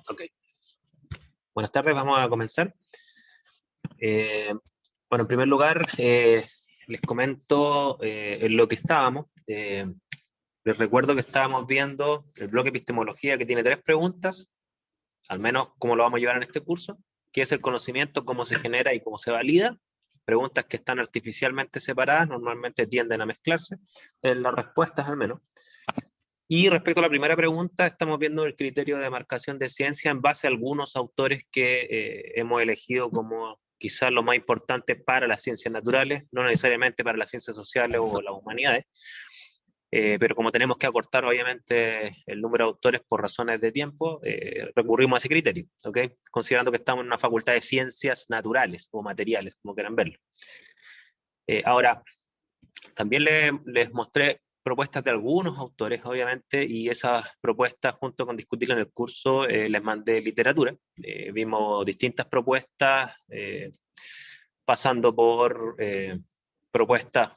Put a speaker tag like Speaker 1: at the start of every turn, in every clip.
Speaker 1: Ok. Buenas tardes, vamos a comenzar. Bueno, en primer lugar, les comento en lo que estábamos. Les recuerdo que estábamos viendo el bloque epistemología, que tiene 3 preguntas, al menos cómo lo vamos a llevar en este curso: ¿qué es el conocimiento, cómo se genera y cómo se valida? Preguntas que están artificialmente separadas, normalmente tienden a mezclarse, en las respuestas al menos. Y respecto a la primera pregunta, estamos viendo el criterio de demarcación de ciencia en base a algunos autores que hemos elegido como quizás lo más importante para las ciencias naturales, no necesariamente para las ciencias sociales o las humanidades, pero como tenemos que acortar obviamente el número de autores por razones de tiempo, recurrimos a ese criterio, ¿ok? Considerando que estamos en una facultad de ciencias naturales o materiales, como quieran verlo. Ahora, también les mostré propuestas de algunos autores, obviamente, y esas propuestas, junto con discutir en el curso, les mandé literatura. Vimos distintas propuestas, pasando por propuestas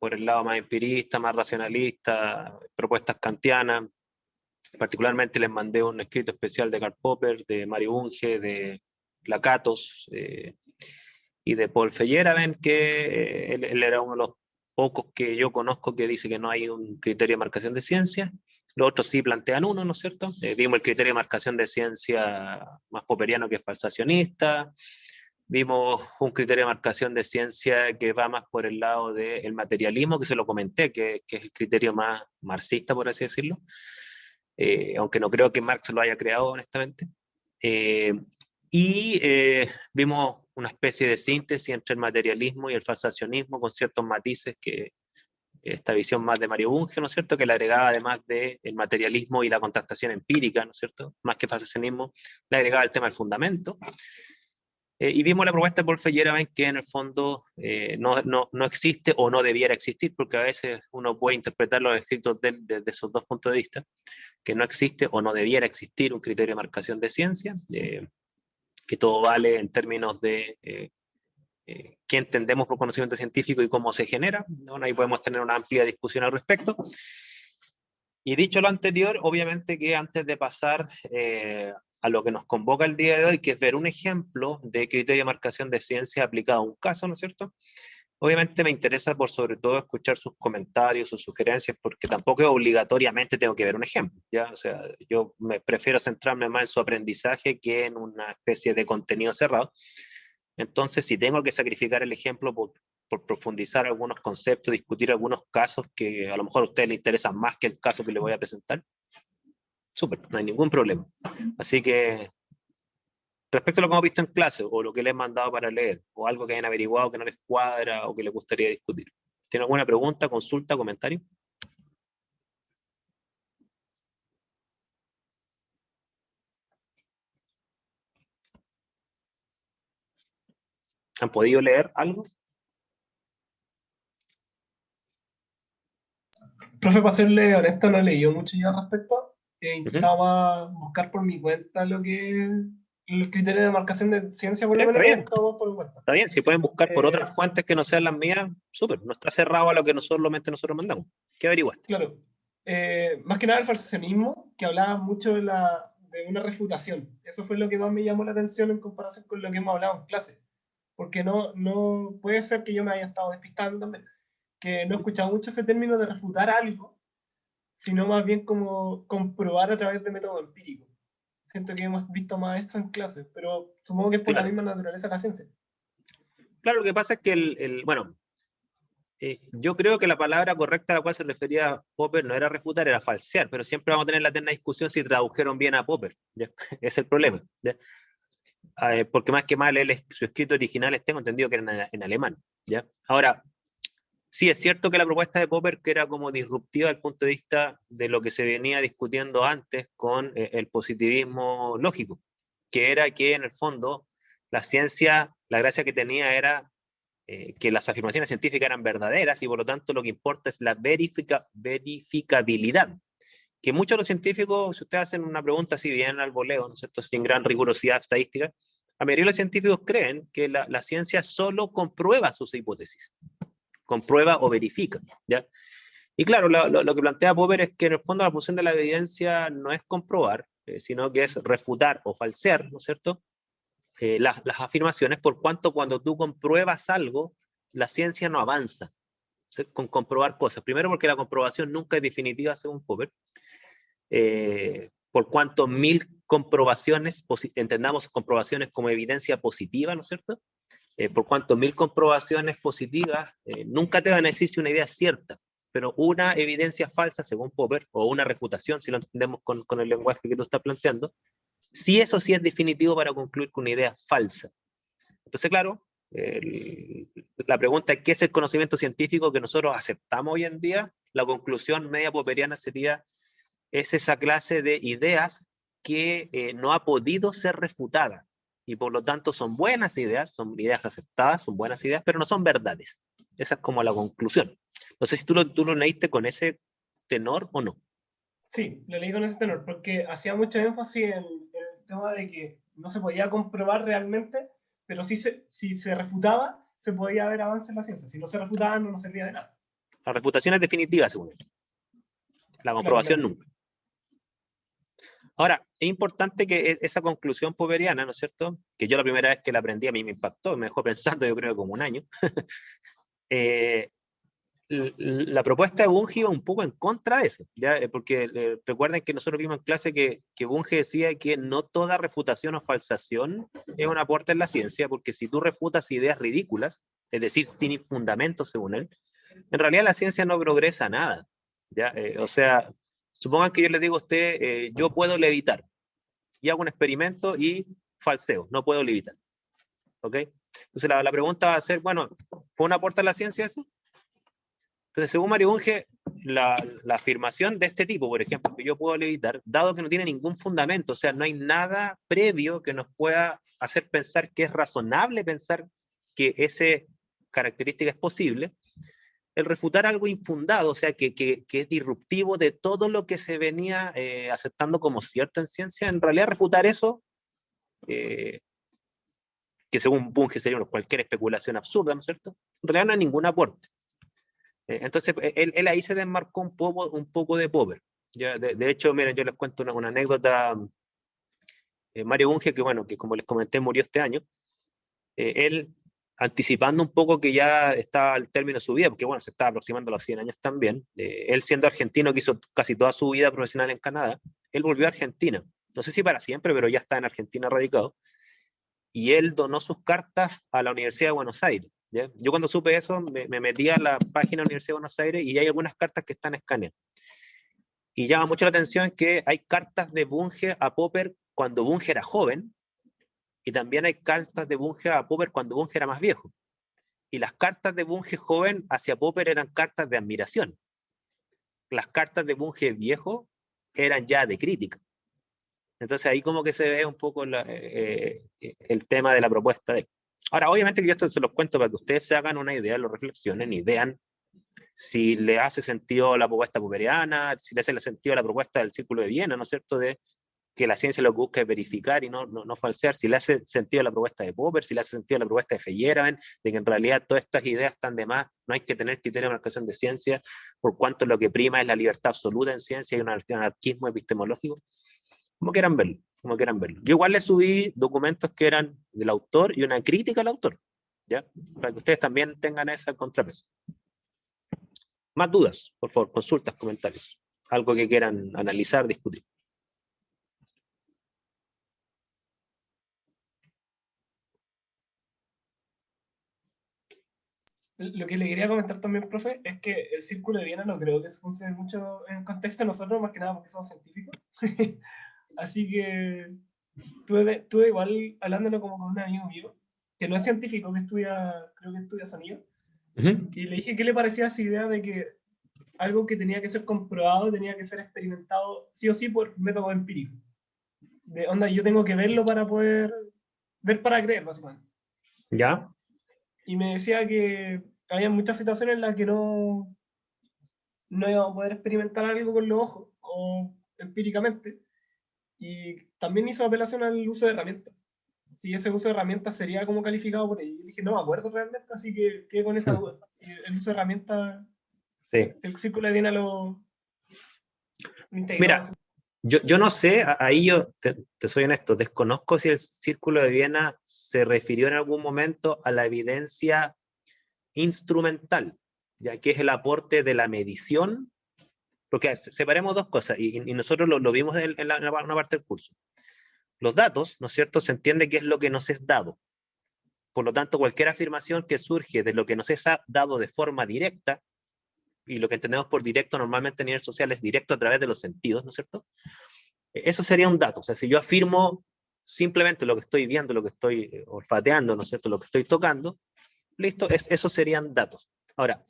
Speaker 1: por el lado más empirista, más racionalista, propuestas kantianas. Particularmente les mandé un escrito especial de Karl Popper, de Mario Bunge, de Lakatos y de Paul Feyerabend, que él era uno de los pocos que yo conozco que dice que no hay un criterio de marcación de ciencia. Los otros sí plantean uno, ¿no es cierto? Vimos el criterio de marcación de ciencia más popperiano, que es falsacionista. Vimos un criterio de marcación de ciencia que va más por el lado del materialismo, que se lo comenté, que es el criterio más marxista, por así decirlo. Aunque no creo que Marx lo haya creado, honestamente. Vimos una especie de síntesis entre el materialismo y el falsacionismo, con ciertos matices que esta visión más de Mario Bunge, ¿no es cierto?, que le agregaba, además del materialismo y la contrastación empírica, ¿no es cierto?, más que falsacionismo, le agregaba el tema del fundamento. Y vimos la propuesta de Paul Feyerabend, que en el fondo no existe o no debiera existir, porque a veces uno puede interpretar los escritos desde esos dos puntos de vista, que no existe o no debiera existir un criterio de marcación de ciencia, que todo vale en términos de qué entendemos por conocimiento científico y cómo se genera. Bueno, ahí podemos tener una amplia discusión al respecto. Y dicho lo anterior, obviamente que antes de pasar a lo que nos convoca el día de hoy, que es ver un ejemplo de criterio de marcación de ciencia aplicado a un caso, ¿no es cierto? Obviamente me interesa por sobre todo escuchar sus comentarios, sus sugerencias, porque tampoco obligatoriamente tengo que ver un ejemplo, ¿ya? O sea, yo prefiero centrarme más en su aprendizaje que en una especie de contenido cerrado. Entonces, si tengo que sacrificar el ejemplo por profundizar algunos conceptos, discutir algunos casos que a lo mejor a ustedes les interesan más que el caso que les voy a presentar, súper, no hay ningún problema. Así que, respecto a lo que hemos visto en clase, o lo que les he mandado para leer, o algo que hayan averiguado que no les cuadra, o que les gustaría discutir, ¿tienen alguna pregunta, consulta, comentario? ¿Han podido leer algo?
Speaker 2: Profe, para serle honesto, no he leído mucho yo al respecto. Intentaba buscar por mi cuenta lo que es el criterio de marcación de ciencia, por lo menos lo buscaba por mi cuenta.
Speaker 1: Está bien, si pueden buscar por otras fuentes que no sean las mías, súper, no está cerrado a lo que nosotros mandamos. ¿Qué averiguaste?
Speaker 2: Claro. Más que nada el falsacionismo, que hablaba mucho de una refutación. Eso fue lo que más me llamó la atención en comparación con lo que hemos hablado en clase. Porque no puede ser que yo me haya estado despistando también, que no he escuchado mucho ese término de refutar algo, sino más bien como comprobar a través de método empírico. Siento que hemos visto más esto en clases, pero supongo que es por la misma naturaleza de la ciencia.
Speaker 1: Claro, lo que pasa es que yo creo que la palabra correcta a la cual se refería Popper no era refutar, era falsear, pero siempre vamos a tener la eterna discusión si tradujeron bien a Popper, ¿ya? Ese es el problema, ¿ya? Porque más que mal, su escrito original tengo entendido que era en alemán, ¿ya? Ahora, sí es cierto que la propuesta de Popper, que era como disruptiva desde el punto de vista de lo que se venía discutiendo antes con el positivismo lógico, que era que en el fondo la ciencia, la gracia que tenía era que las afirmaciones científicas eran verdaderas y por lo tanto lo que importa es la verificabilidad. Que muchos de los científicos, si ustedes hacen una pregunta así bien al voleo, ¿no es cierto?, sin gran rigurosidad estadística, la mayoría de los científicos creen que la ciencia solo comprueba sus hipótesis, comprueba o verifica, ¿ya? Y claro, lo que plantea Popper es que en el fondo la función de la evidencia no es comprobar, sino que es refutar o falsear, ¿no es cierto?, las afirmaciones, por cuanto cuando tú compruebas algo, la ciencia no avanza con comprobar cosas. Primero porque la comprobación nunca es definitiva según Popper, por cuanto 1000 comprobaciones, entendamos comprobaciones como evidencia positiva, ¿no es cierto?, por cuanto 1000 comprobaciones positivas nunca te van a decir si una idea es cierta, pero una evidencia falsa según Popper, o una refutación, si lo entendemos con el lenguaje que tú estás planteando, sí, eso sí es definitivo para concluir que una idea es falsa. Entonces, claro, la pregunta es: ¿qué es el conocimiento científico que nosotros aceptamos hoy en día? La conclusión media popperiana sería: es esa clase de ideas que no ha podido ser refutada, y por lo tanto son buenas ideas, son ideas aceptadas, son buenas ideas, pero no son verdades. Esa es como la conclusión. No sé si tú lo leíste con ese tenor o no.
Speaker 2: Sí, lo leí con ese tenor, porque hacía mucho énfasis en el tema de que no se podía comprobar realmente, pero sí si se refutaba, se podía ver avance en la ciencia. Si no se refutaba, no nos servía de nada.
Speaker 1: La refutación es definitiva, según él. La
Speaker 2: Claro,
Speaker 1: comprobación
Speaker 2: claro.
Speaker 1: nunca. Ahora, es importante que esa conclusión popperiana, ¿no es cierto?, que yo la primera vez que la aprendí a mí me impactó, me dejó pensando, yo creo, como un año. La propuesta de Bunge iba un poco en contra de eso, ¿ya? Porque recuerden que nosotros vimos en clase que Bunge decía que no toda refutación o falsación es un aporte en la ciencia, porque si tú refutas ideas ridículas, es decir, sin fundamento según él, en realidad la ciencia no progresa nada, ¿ya? O sea, supongan que yo le digo a usted, yo puedo levitar, y hago un experimento y falseo, no puedo levitar, ¿ok? Entonces la pregunta va a ser, bueno, ¿fue un aporte a la ciencia eso? Entonces, según Mario Bunge, la afirmación de este tipo, por ejemplo, que yo puedo levitar, dado que no tiene ningún fundamento, o sea, no hay nada previo que nos pueda hacer pensar que es razonable pensar que esa característica es posible, el refutar algo infundado, o sea, que es disruptivo de todo lo que se venía aceptando como cierto en ciencia, en realidad refutar eso, que según Bunge sería cualquier especulación absurda, ¿no es cierto?, en realidad no hay ningún aporte. Entonces, él ahí se desmarcó un poco de Popper. Ya, de hecho, miren, yo les cuento una anécdota. Mario Bunge, que bueno, que como les comenté, murió este año, él, anticipando un poco que ya estaba al término de su vida, porque bueno, se estaba aproximando a los 100 años también, él siendo argentino, que hizo casi toda su vida profesional en Canadá, él volvió a Argentina. No sé si para siempre, pero ya está en Argentina radicado. Y él donó sus cartas a la Universidad de Buenos Aires. ¿Ya? Yo cuando supe eso me metí a la página de la Universidad de Buenos Aires y hay algunas cartas que están escaneadas. Y llama mucho la atención que hay cartas de Bunge a Popper cuando Bunge era joven, y también hay cartas de Bunge a Popper cuando Bunge era más viejo. Y las cartas de Bunge joven hacia Popper eran cartas de admiración. Las cartas de Bunge viejo eran ya de crítica. Entonces ahí como que se ve un poco el tema de la propuesta de él. Ahora, obviamente que yo esto se los cuento para que ustedes se hagan una idea, lo reflexionen y vean si le hace sentido la propuesta popperiana, si le hace sentido la propuesta del Círculo de Viena, ¿no es cierto?, de que la ciencia lo que busca es verificar y no falsear, si le hace sentido la propuesta de Popper, si le hace sentido la propuesta de Feyerabend, de que en realidad todas estas ideas están de más, no hay que tener criterio de marcación de ciencia, por cuanto lo que prima es la libertad absoluta en ciencia y un anarquismo epistemológico. Como quieran verlo, como quieran verlo. Yo igual le subí documentos que eran del autor y una crítica al autor, ¿ya? Para que ustedes también tengan ese contrapeso. Más dudas, por favor, consultas, comentarios. Algo que quieran analizar, discutir.
Speaker 2: Lo que le quería comentar también, profe, es que el Círculo de Viena no creo que se funcione mucho en el contexto de nosotros, más que nada porque somos científicos. Así que tuve igual hablándolo como con un amigo mío, que no es científico, que creo que estudia sonido, y le dije qué le parecía esa idea de que algo que tenía que ser comprobado tenía que ser experimentado sí o sí por método empírico. De onda, yo tengo que verlo para poder ver para creer, básicamente.
Speaker 1: ¿Ya?
Speaker 2: Y me decía que había muchas situaciones en las que no íbamos a poder experimentar algo con los ojos o empíricamente. Y también hizo apelación al uso de herramientas. Si ese uso de herramientas sería como calificado por ello. Yo dije, no me acuerdo realmente, así que quedé con esa duda. Si el uso de herramientas,
Speaker 1: Sí.
Speaker 2: el Círculo de Viena lo integró.
Speaker 1: Mira, Yo no sé, ahí yo te soy honesto, desconozco si el Círculo de Viena se refirió en algún momento a la evidencia instrumental, ya que es el aporte de la medición, porque separemos dos cosas, y nosotros lo vimos en una parte del curso. Los datos, ¿no es cierto?, se entiende que es lo que nos es dado. Por lo tanto, cualquier afirmación que surge de lo que nos es dado de forma directa, y lo que entendemos por directo normalmente a nivel social es directo a través de los sentidos, ¿no es cierto? Eso sería un dato. O sea, si yo afirmo simplemente lo que estoy viendo, lo que estoy olfateando, ¿no es cierto?, lo que estoy tocando, listo, eso serían datos. Ahora,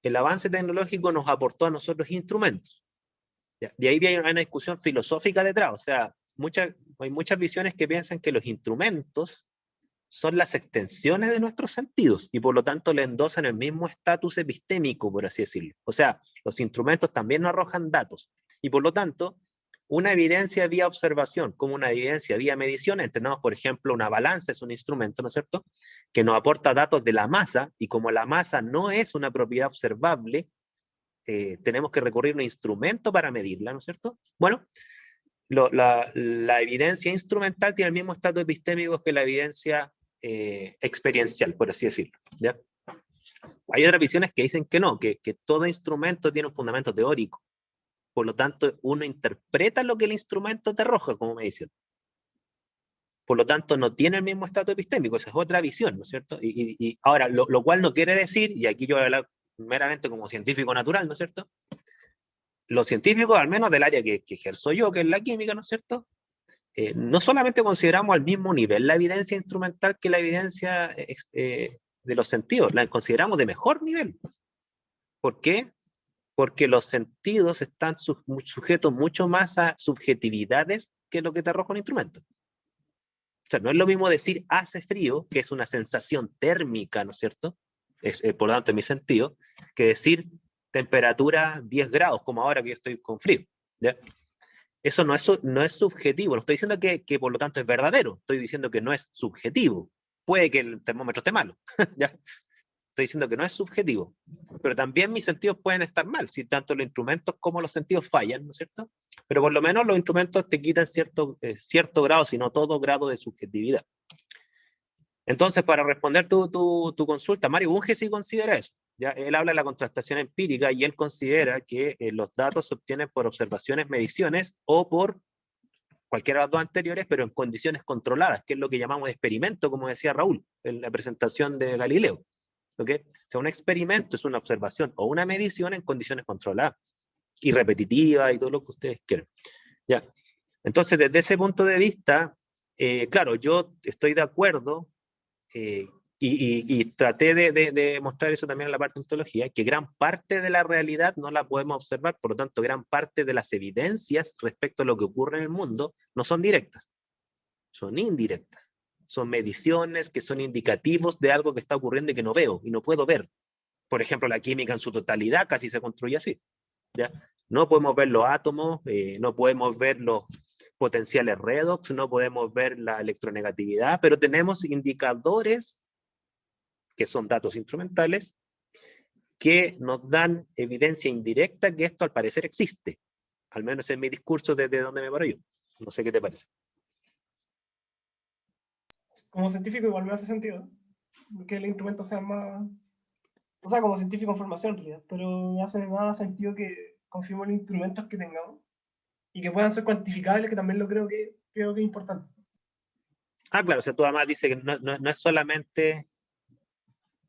Speaker 1: el avance tecnológico nos aportó a nosotros instrumentos. De ahí hay una discusión filosófica detrás. O sea, hay muchas visiones que piensan que los instrumentos son las extensiones de nuestros sentidos y por lo tanto le endosan el mismo estatus epistémico, por así decirlo. O sea, los instrumentos también nos arrojan datos y por lo tanto una evidencia vía observación como una evidencia vía medición, entendemos por ejemplo una balanza es un instrumento, ¿no es cierto?, que nos aporta datos de la masa y como la masa no es una propiedad observable, tenemos que recurrir a un instrumento para medirla, ¿no es cierto? Bueno, la evidencia instrumental tiene el mismo estatus epistémico que la evidencia experiencial, por así decirlo, ¿ya? Hay otras visiones que dicen que no, que todo instrumento tiene un fundamento teórico, por lo tanto uno interpreta lo que el instrumento te arroja como medición. Por lo tanto no tiene el mismo estatus epistémico, esa es otra visión, ¿no es cierto? Y ahora, lo cual no quiere decir, y aquí yo voy a hablar meramente como científico natural, ¿no es cierto?, los científicos, al menos del área que ejerzo yo, que es la química, ¿no es cierto?, no solamente consideramos al mismo nivel la evidencia instrumental que la evidencia de los sentidos, la consideramos de mejor nivel. ¿Por qué? Porque los sentidos están sujetos mucho más a subjetividades que lo que te arroja un instrumento. O sea, no es lo mismo decir hace frío, que es una sensación térmica, ¿no es cierto?, por lo tanto en mi sentido, que decir temperatura 10 grados, como ahora que yo estoy con frío, ¿ya? Eso no es subjetivo, no estoy diciendo que por lo tanto es verdadero, estoy diciendo que no es subjetivo. Puede que el termómetro esté malo, ¿ya? Estoy diciendo que no es subjetivo, pero también mis sentidos pueden estar mal, si tanto los instrumentos como los sentidos fallan, ¿no es cierto? Pero por lo menos los instrumentos te quitan cierto grado, si no todo grado de subjetividad. Entonces, para responder tu consulta, Mario Bunge sí considera eso. ¿Ya? Él habla de la contrastación empírica y él considera que los datos se obtienen por observaciones, mediciones o por cualquiera de las dos anteriores, pero en condiciones controladas, que es lo que llamamos experimento, como decía Raúl en la presentación de Galileo. ¿Okay? O sea, un experimento es una observación o una medición en condiciones controladas y repetitivas y todo lo que ustedes quieran. ¿Ya? Entonces, desde ese punto de vista, claro, yo estoy de acuerdo y traté de mostrar eso también en la parte de ontología, que gran parte de la realidad no la podemos observar, por lo tanto, gran parte de las evidencias respecto a lo que ocurre en el mundo no son directas, son indirectas. Son mediciones que son indicativos de algo que está ocurriendo y que no veo y no puedo ver. Por ejemplo, la química en su totalidad casi se construye así, ¿ya? No podemos ver los átomos, no podemos ver los potenciales redox, no podemos ver la electronegatividad, pero tenemos indicadores que son datos instrumentales que nos dan evidencia indirecta que esto al parecer existe. Al menos en mi discurso desde donde me paro yo. No sé qué te parece.
Speaker 2: Como científico igual me hace sentido que el instrumento sea más... O sea, como científico en formación en realidad, pero me hace más sentido que confiemos en los instrumentos que tengamos y que puedan ser cuantificables, que también lo creo que es importante.
Speaker 1: Ah, claro, o sea, tú además dices que no es solamente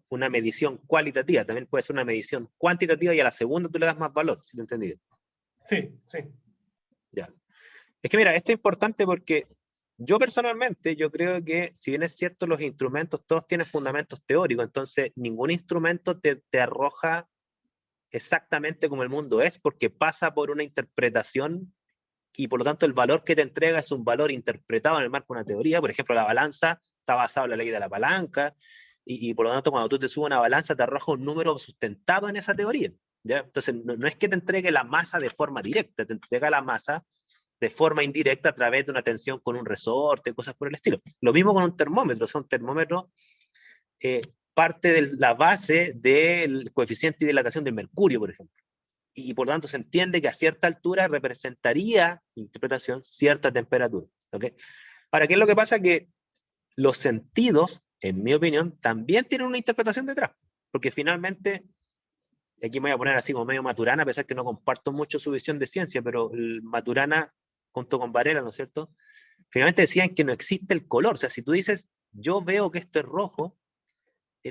Speaker 1: una medición cualitativa, también puede ser una medición cuantitativa y a la segunda tú le das más valor, si lo entendí.
Speaker 2: Sí, sí.
Speaker 1: Ya. Es que mira, esto es importante porque yo personalmente, yo creo que si bien es cierto los instrumentos todos tienen fundamentos teóricos, entonces ningún instrumento te arroja exactamente como el mundo es, porque pasa por una interpretación y por lo tanto el valor que te entrega es un valor interpretado en el marco de una teoría. Por ejemplo, la balanza está basada en la ley de la palanca y por lo tanto cuando tú te subes una balanza te arroja un número sustentado en esa teoría, ¿ya? Entonces no es que te entregue la masa de forma directa, te entrega la masa de forma indirecta a través de una tensión con un resorte, cosas por el estilo. Lo mismo con un termómetro, o sea, un termómetro parte de la base del coeficiente de dilatación del mercurio, por ejemplo. y por tanto se entiende que a cierta altura representaría, interpretación, cierta temperatura. ¿Okay? Ahora, ¿qué es lo que pasa? Que los sentidos, en mi opinión, también tienen una interpretación detrás, porque finalmente, aquí me voy a poner así como medio Maturana, a pesar que no comparto mucho su visión de ciencia, pero el Maturana, junto con Varela, ¿no es cierto?, finalmente decían que no existe el color. O sea, si tú dices, yo veo que esto es rojo,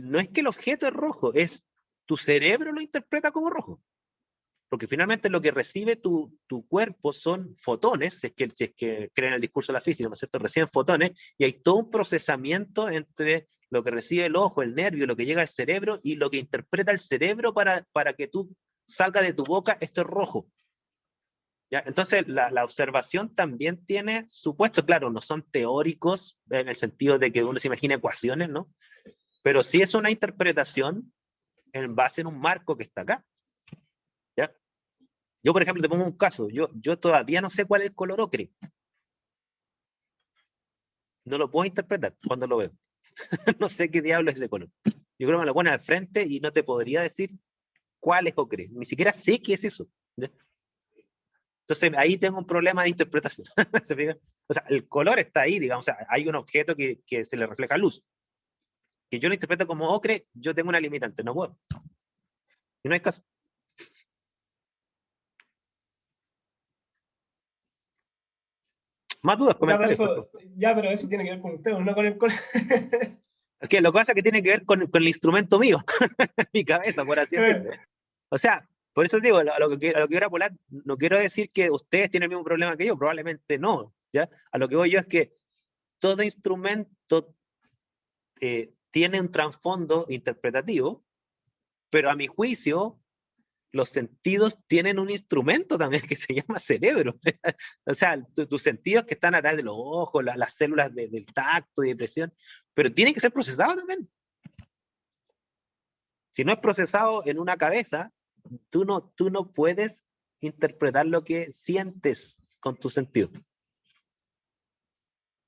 Speaker 1: no es que el objeto es rojo, es tu cerebro lo interpreta como rojo. Porque finalmente lo que recibe tu cuerpo son fotones, si es que creen el discurso de la física, ¿no es cierto? Reciben fotones y hay todo un procesamiento entre lo que recibe el ojo, el nervio, lo que llega al cerebro y lo que interpreta el cerebro para que tú salga de tu boca, esto es rojo. ¿Ya? Entonces, la observación también tiene supuestos, claro, no son teóricos en el sentido de que uno se imagina ecuaciones, ¿no? Pero sí es una interpretación en base en un marco que está acá. ¿Ya? Yo, por ejemplo, te pongo un caso. Yo todavía no sé cuál es el color ocre. No lo puedo interpretar cuando lo veo. No sé qué diablo es ese color. Yo creo que me lo pones al frente y no te podría decir cuál es ocre. Ni siquiera sé qué es eso. ¿Ya? Entonces, ahí tengo un problema de interpretación. ¿Se fijan? O sea, el color está ahí, digamos. O sea, hay un objeto que se le refleja luz. Que yo lo interpreto como ocre, yo tengo una limitante. No puedo. Y no hay caso. Más dudas, comentarios, por favor.
Speaker 2: Pero eso tiene que ver con usted, no con el colegio.
Speaker 1: Es que lo que pasa es que tiene que ver con el instrumento mío, mi cabeza, por así decirlo. O sea, por eso digo, a lo que quiero apolar, no quiero decir que ustedes tienen el mismo problema que yo, probablemente no, ¿ya? A lo que voy yo es que todo instrumento tiene un trasfondo interpretativo, pero a mi juicio, los sentidos tienen un instrumento también que se llama cerebro. O sea, tus sentidos que están atrás de los ojos, las células del tacto, de presión, pero tienen que ser procesados también. Si no es procesado en una cabeza, tú no puedes interpretar lo que sientes con tu sentido.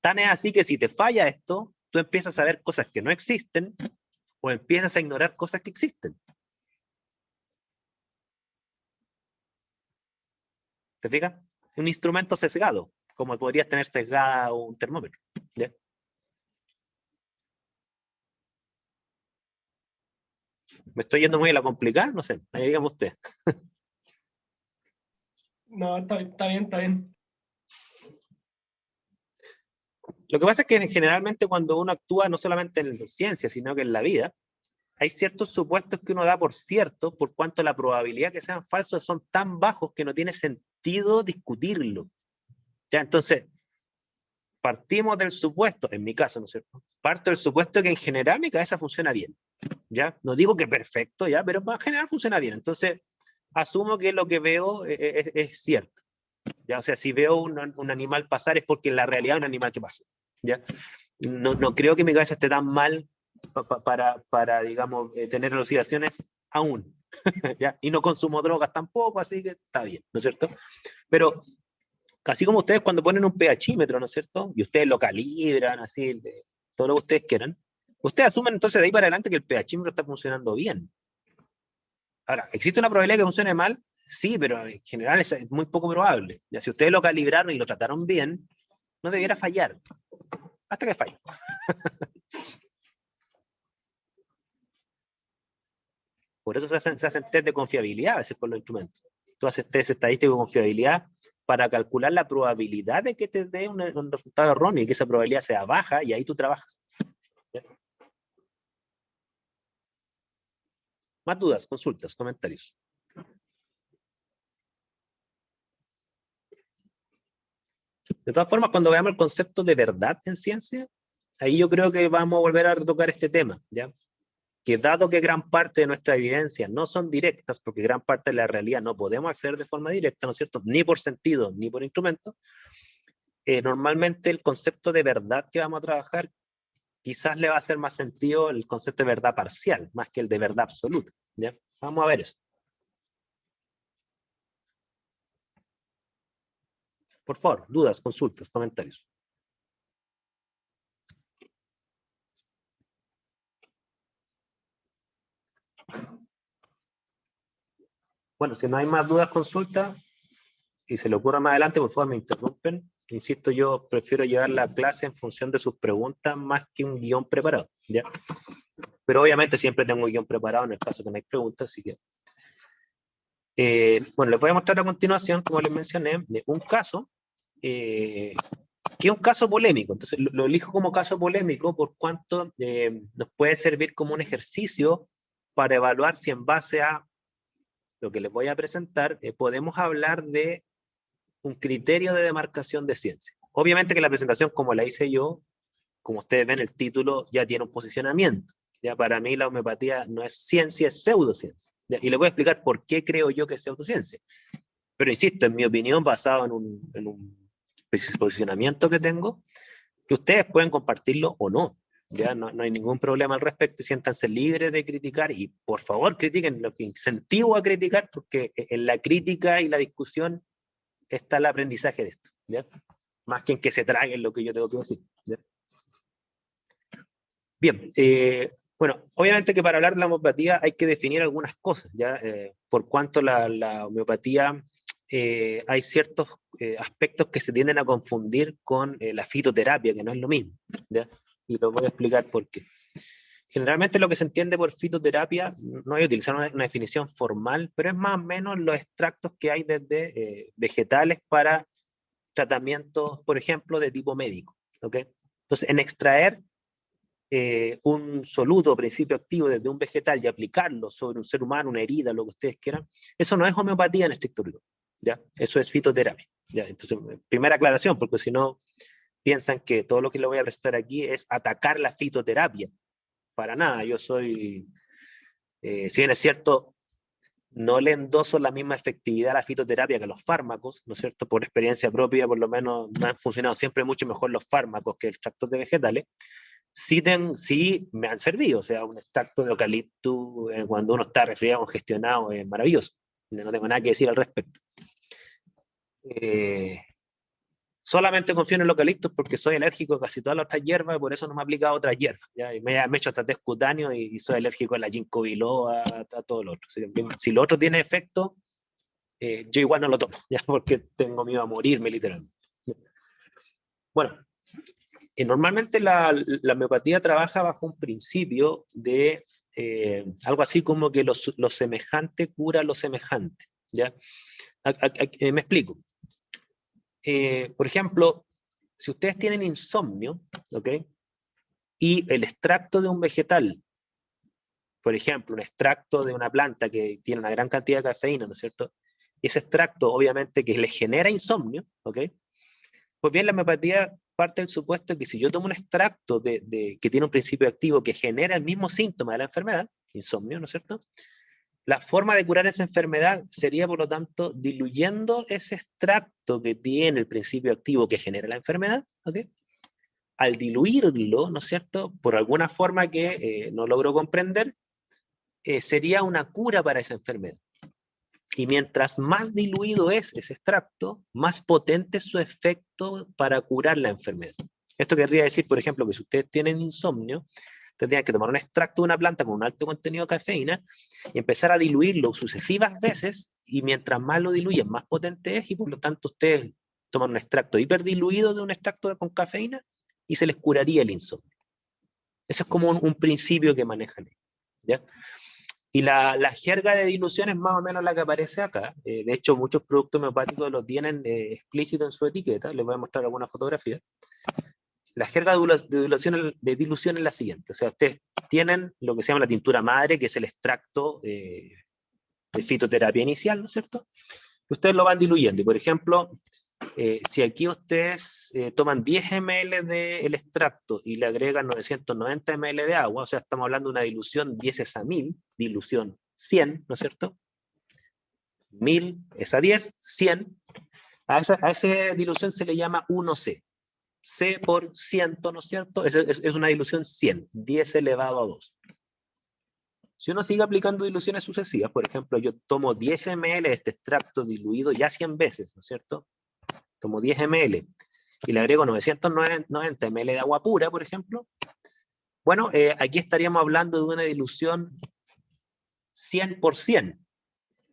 Speaker 1: Tan es así que si te falla esto, tú empiezas a ver cosas que no existen o empiezas a ignorar cosas que existen. ¿Te fijas? Un instrumento sesgado, como podrías tener sesgada un termómetro. ¿Ya? ¿Me estoy yendo muy a la complicada? No sé, ahí dígame usted.
Speaker 2: No, está bien, está bien.
Speaker 1: Lo que pasa es que generalmente cuando uno actúa no solamente en la ciencia, sino que en la vida, hay ciertos supuestos que uno da por cierto, por cuanto la probabilidad que sean falsos son tan bajos que no tiene sentido discutirlo. ¿Ya? Entonces, partimos del supuesto, en mi caso, ¿no es cierto? Parto del supuesto que en general mi cabeza funciona bien. ¿Ya? No digo que perfecto, ¿ya? Pero en general funciona bien. Entonces, asumo que lo que veo es cierto. ¿Ya? O sea, si veo un animal pasar es porque en la realidad es un animal que pasó. ¿Ya? No creo que mi cabeza esté tan mal para digamos, tener alucinaciones aún. ¿Ya? Y no consumo drogas tampoco, así que está bien, ¿no es cierto? Pero casi como ustedes cuando ponen un pHímetro, ¿no es cierto? Y ustedes lo calibran, así, todo lo que ustedes quieran. Ustedes asumen entonces de ahí para adelante que el pHímetro está funcionando bien. Ahora, ¿existe una probabilidad de que funcione mal? Sí, pero en general es muy poco probable. Ya si ustedes lo calibraron y lo trataron bien, no debiera fallar. Hasta que falle. Por eso se hacen test de confiabilidad a veces con los instrumentos. Tú haces test estadístico de confiabilidad para calcular la probabilidad de que te dé un resultado erróneo y que esa probabilidad sea baja y ahí tú trabajas. ¿Ya? Más dudas, consultas, comentarios. De todas formas, cuando veamos el concepto de verdad en ciencia, ahí yo creo que vamos a volver a retocar este tema, ¿ya? Que dado que gran parte de nuestra evidencia no son directas, porque gran parte de la realidad no podemos acceder de forma directa, ¿no es cierto? Ni por sentido, ni por instrumento, normalmente el concepto de verdad que vamos a trabajar quizás le va a hacer más sentido el concepto de verdad parcial, más que el de verdad absoluta, ¿ya? Vamos a ver eso. Por favor, dudas, consultas, comentarios. Bueno, si no hay más dudas, consultas, y se le ocurra más adelante, por favor me interrumpen. Insisto, yo prefiero llevar la clase en función de sus preguntas más que un guión preparado, ¿ya? Pero obviamente siempre tengo un guión preparado en el caso que no hay preguntas, así que... bueno, les voy a mostrar a continuación, como les mencioné, de un caso, que es un caso polémico. Entonces lo elijo como caso polémico por cuanto nos puede servir como un ejercicio para evaluar si en base a lo que les voy a presentar, podemos hablar de un criterio de demarcación de ciencia. Obviamente que la presentación, como la hice yo, como ustedes ven, el título ya tiene un posicionamiento. Ya para mí la homeopatía no es ciencia, es pseudociencia. ¿Ya? Y les voy a explicar por qué creo yo que es pseudociencia. Pero insisto, en mi opinión, basado en un posicionamiento que tengo, que ustedes pueden compartirlo o no. Ya no hay ningún problema al respecto y siéntanse libres de criticar y por favor critiquen, lo que incentivo a criticar, porque en la crítica y la discusión está el aprendizaje de esto, ¿ya? Más que en que se traguen lo que yo tengo que decir, ¿ya? Bien, bueno, obviamente que para hablar de la homeopatía hay que definir algunas cosas, ¿ya? Por cuanto la homeopatía, hay ciertos aspectos que se tienden a confundir con la fitoterapia, que no es lo mismo, ¿ya? Y lo voy a explicar por qué. Generalmente lo que se entiende por fitoterapia, no hay que utilizar una definición formal, pero es más o menos los extractos que hay desde vegetales para tratamientos, por ejemplo, de tipo médico, ¿ok? Entonces, en extraer un soluto, principio activo desde un vegetal y aplicarlo sobre un ser humano, una herida, lo que ustedes quieran, eso no es homeopatía en estricto rigor, ¿ya? Eso es fitoterapia, ¿ya? Entonces, primera aclaración, porque si no piensan que todo lo que les voy a presentar aquí es atacar la fitoterapia. Para nada, yo soy, si bien es cierto, no le endoso la misma efectividad a la fitoterapia que a los fármacos, ¿no es cierto? Por experiencia propia, por lo menos, me han funcionado siempre mucho mejor los fármacos que extractos de vegetales. Sí, me han servido, o sea, un extracto de eucalipto cuando uno está resfriado, congestionado, es maravilloso. No tengo nada que decir al respecto. Solamente confío en el eucalipto porque soy alérgico a casi todas las otras hierbas y por eso no me he aplicado otras hierbas. ¿Ya? Y me he hecho hasta test cutáneo y soy alérgico a la ginkgo biloba, a todo lo otro. Si lo otro tiene efecto, yo igual no lo tomo, ¿ya? Porque tengo miedo a morirme literalmente. Bueno, normalmente la homeopatía trabaja bajo un principio de algo así como que lo semejante cura lo semejante. ¿Ya? Me explico. Por ejemplo, si ustedes tienen insomnio, ¿ok? Y el extracto de un vegetal, por ejemplo, un extracto de una planta que tiene una gran cantidad de cafeína, ¿no es cierto? Y ese extracto, obviamente, que les genera insomnio, ¿ok? Pues bien, la homeopatía parte del supuesto que si yo tomo un extracto que tiene un principio activo que genera el mismo síntoma de la enfermedad, insomnio, ¿no es cierto? La forma de curar esa enfermedad sería, por lo tanto, diluyendo ese extracto que tiene el principio activo que genera la enfermedad, ¿ok? Al diluirlo, ¿no es cierto? Por alguna forma que no logro comprender, sería una cura para esa enfermedad. Y mientras más diluido es ese extracto, más potente es su efecto para curar la enfermedad. Esto querría decir, por ejemplo, que si ustedes tienen insomnio, tendrían que tomar un extracto de una planta con un alto contenido de cafeína y empezar a diluirlo sucesivas veces, y mientras más lo diluyen, más potente es, y por lo tanto ustedes toman un extracto hiperdiluido de un extracto con cafeína y se les curaría el insomnio. Eso es como un principio que manejan, ¿ya? Y la jerga de dilución es más o menos la que aparece acá. De hecho, muchos productos homeopáticos lo tienen explícito en su etiqueta. Les voy a mostrar alguna fotografía. La jerga de dilución es la siguiente. O sea, ustedes tienen lo que se llama la tintura madre, que es el extracto de fitoterapia inicial, ¿no es cierto? Ustedes lo van diluyendo. Y, por ejemplo, si aquí ustedes toman 10 ml del extracto y le agregan 990 ml de agua, o sea, estamos hablando de una dilución 10 es a 1000, dilución 100, ¿no es cierto? 1000 es a 10, 100. A esa dilución se le llama 1C. C por ciento, ¿no es cierto? Es una dilución 100, 10 elevado a 2. Si uno sigue aplicando diluciones sucesivas, por ejemplo, yo tomo 10 ml de este extracto diluido ya 100 veces, ¿no es cierto? Tomo 10 ml y le agrego 990 ml de agua pura, por ejemplo, bueno, aquí estaríamos hablando de una dilución 100 por 100.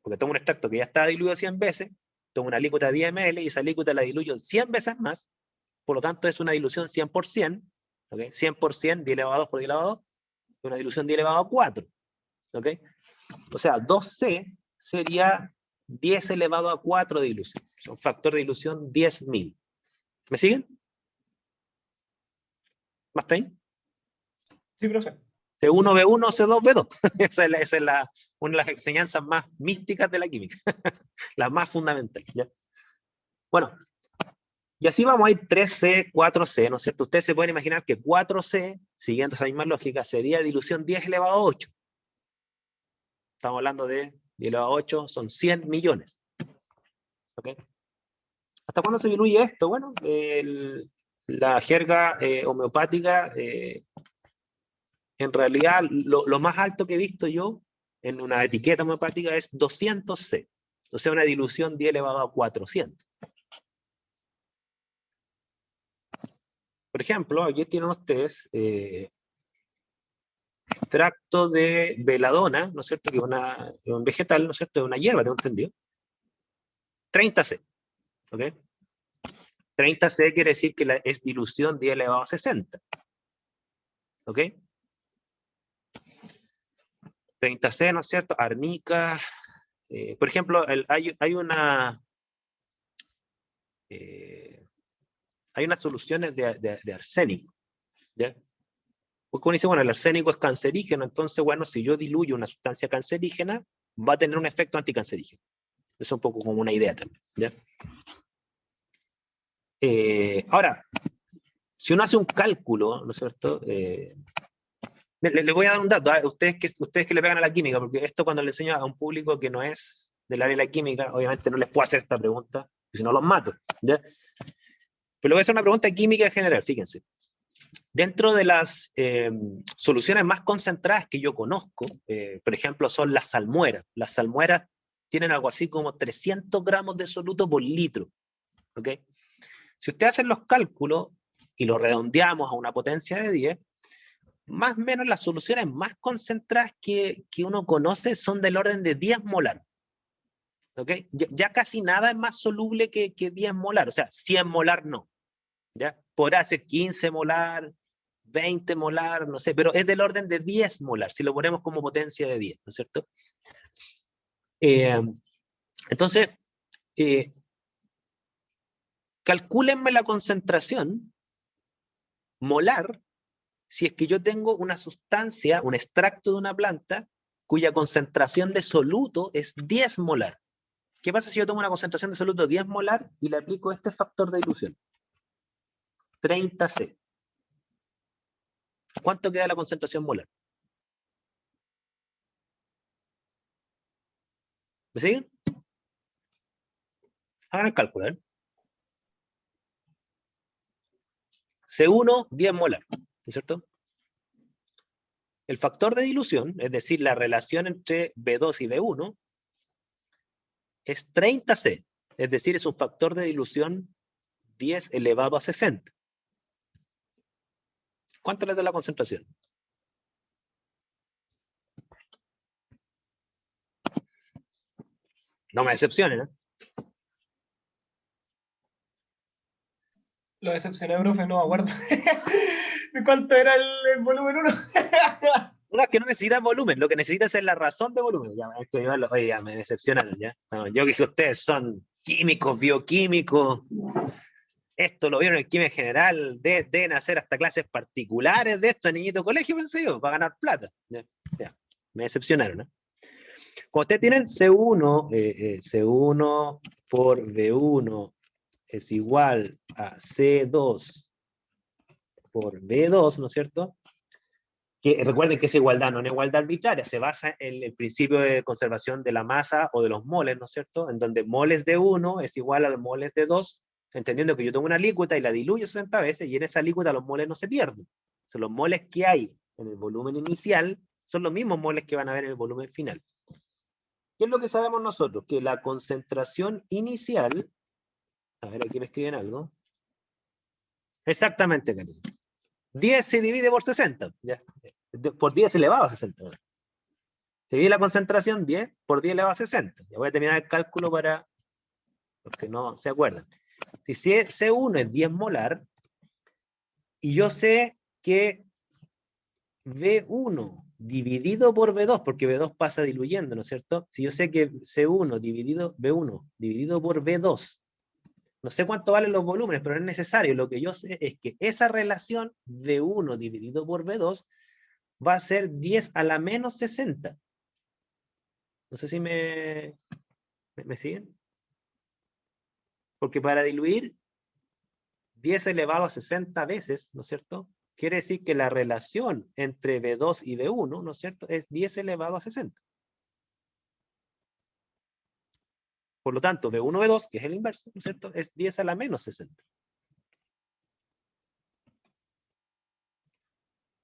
Speaker 1: porque tomo un extracto que ya está diluido 100 veces, tomo una alícuota de 10 ml y esa alícuota la diluyo 100 veces más, por lo tanto es una dilución 100%, ¿ok? 100%, 10 elevado a 2 por 10 elevado a 2, una dilución 10 elevado a 4, ¿ok? O sea, 2C sería 10 elevado a 4 de dilución, es un factor de dilución 10.000. ¿Me siguen? ¿Más está ahí?
Speaker 2: Sí, profe.
Speaker 1: C1, B1, C2, B2. Esa es una de las enseñanzas más místicas de la química, las más fundamentales, ¿ya? Bueno, y así vamos a ir 3C, 4C, ¿no es cierto? Ustedes se pueden imaginar que 4C, siguiendo esa misma lógica, sería dilución 10 elevado a 8. Estamos hablando de 10 elevado a 8, son 100 millones. ¿Ok? ¿Hasta cuándo se diluye esto? Bueno, la jerga homeopática, en realidad, lo más alto que he visto yo en una etiqueta homeopática es 200C. O sea, una dilución 10 elevado a 400. Por ejemplo, aquí tienen ustedes extracto de veladona, ¿no es cierto? Que es un vegetal, ¿no es cierto? Es una hierba, tengo entendido. 30C, ¿ok? 30C quiere decir que es dilución 10 elevado a 60, ¿ok? 30C, ¿no es cierto? Arnica, por ejemplo, hay unas soluciones de arsénico, ¿ya? Porque uno dice, bueno, el arsénico es cancerígeno, entonces, bueno, si yo diluyo una sustancia cancerígena, va a tener un efecto anticancerígeno. Es un poco como una idea también, ¿ya? Ahora, si uno hace un cálculo, ¿no es cierto? Le voy a dar un dato, ¿eh? Ustedes que le pegan a la química, porque esto cuando le enseño a un público que no es del área de la química, obviamente no les puedo hacer esta pregunta, si no los mato, ¿ya? Pero le voy a hacer una pregunta química en general, fíjense. Dentro de las soluciones más concentradas que yo conozco, por ejemplo, son las salmueras. Las salmueras tienen algo así como 300 gramos de soluto por litro, ¿ok? Si ustedes hacen los cálculos y lo redondeamos a una potencia de 10, más o menos las soluciones más concentradas que uno conoce son del orden de 10 molar. ¿Ok? Ya casi nada es más soluble que 10 molar, o sea, 100 molar no. ¿Ya? Podrá ser 15 molar, 20 molar, no sé, pero es del orden de 10 molar, si lo ponemos como potencia de 10, ¿no es cierto? Entonces, calcúlenme la concentración molar si es que yo tengo una sustancia, un extracto de una planta, cuya concentración de soluto es 10 molar. ¿Qué pasa si yo tomo una concentración de soluto 10 molar y le aplico este factor de dilución? 30C. ¿Cuánto queda la concentración molar? ¿Me siguen? Hagan el cálculo, ¿eh? C1, 10 molar, ¿no es cierto? El factor de dilución, es decir, la relación entre B2 y B1, es 30C, es decir, es un factor de dilución 10 elevado a 60. ¿Cuánto le da la concentración? No me decepcionen, ¿eh?
Speaker 2: Lo decepcioné, profe, no me acuerdo. ¿De cuánto era el volumen 1?
Speaker 1: No, es que no necesitas volumen, lo que necesitas es la razón de volumen. Ya, oye, ya me decepcionaron, ya. No, yo que ustedes son químicos, bioquímicos, esto lo vieron en química general, deben hacer hasta clases particulares de esto, niñito colegio, pensé yo, para ganar plata. Ya, me decepcionaron, ¿eh? Cuando ustedes tienen C1, C1 por B1 es igual a C2 por B2, ¿no es cierto? Que recuerden que esa igualdad no es una igualdad arbitraria, se basa en el principio de conservación de la masa o de los moles, ¿no es cierto? En donde moles de 1 es igual a moles de 2, entendiendo que yo tomo una alícuota y la diluyo 60 veces y en esa alícuota los moles no se pierden. O sea, los moles que hay en el volumen inicial son los mismos moles que van a haber en el volumen final. ¿Qué es lo que sabemos nosotros? Que la concentración inicial, a ver, aquí me escriben algo. Exactamente, Carlos. 10 se divide por 60. ¿Ya? Por 10 elevado a 60. Si vi la concentración 10 por 10 elevado a 60. Ya voy a terminar el cálculo para los que no se acuerdan. Si C1 es 10 molar, y yo sé que V1 dividido por V2, porque V2 pasa diluyendo, ¿no es cierto? Si yo sé que C1 dividido V1 dividido por V2, no sé cuánto valen los volúmenes, pero no es necesario. Lo que yo sé es que esa relación V1 dividido por V2 va a ser 10 a la menos 60. No sé si me siguen. Porque para diluir 10 elevado a 60 veces, ¿no es cierto? Quiere decir que la relación entre V2 y V1, ¿no es cierto? Es 10 elevado a 60. Por lo tanto, V1, V2, que es el inverso, ¿no es cierto? Es 10 a la menos 60.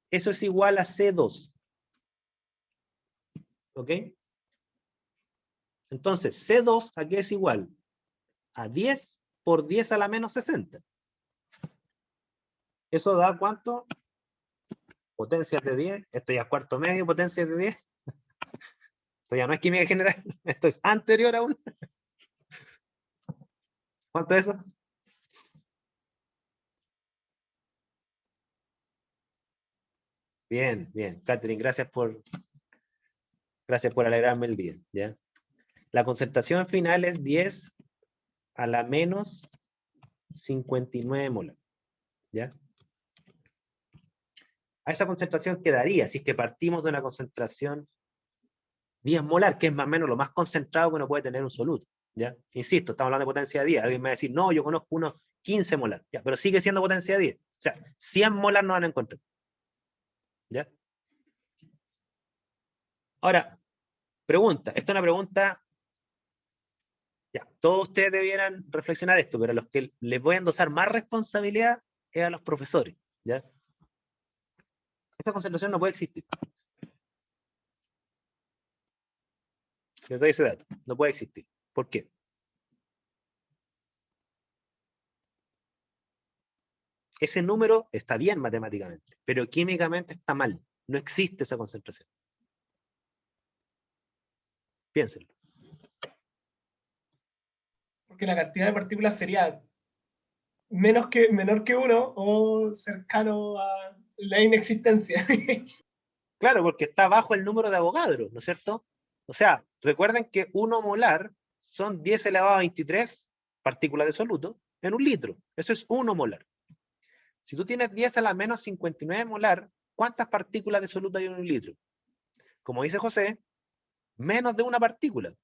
Speaker 1: Eso es igual a C2. ¿Ok? Entonces, C2, ¿a qué es igual? A 10 por 10 a la menos 60. ¿Eso da cuánto? Potencias de 10. Esto ya es cuarto medio, potencias de 10. Esto ya no es química general. Esto es anterior aún. ¿Cuánto es eso? Bien, bien. Catherine, gracias por alegrarme el día. ¿Ya? La concentración final es 10 a la menos 59 molar. ¿Ya? A esa concentración quedaría, si es que partimos de una concentración 10 molar, que es más o menos lo más concentrado que uno puede tener un soluto. ¿Ya? Insisto, estamos hablando de potencia de 10. Alguien me va a decir, no, yo conozco unos 15 molar. ¿Ya? Pero sigue siendo potencia de 10. O sea, 100 molar no van a encontrar. ¿Ya? Ahora, pregunta. Esta es una pregunta. Ya, todos ustedes debieran reflexionar esto, pero a los que les voy a endosar más responsabilidad es a los profesores. ¿Ya? Esta concentración no puede existir. Les doy ese dato. No puede existir. ¿Por qué? Ese número está bien matemáticamente, pero químicamente está mal. No existe esa concentración. Piénsenlo.
Speaker 2: Porque la cantidad de partículas sería menor que 1 o cercano a la inexistencia.
Speaker 1: Claro, porque está bajo el número de Avogadro, ¿no es cierto? O sea, recuerden que 1 molar son 10 elevado a 23 partículas de soluto en un litro. Eso es 1 molar. Si tú tienes 10 a la menos 59 molar, ¿cuántas partículas de soluto hay en un litro? Como dice José, menos de una partícula.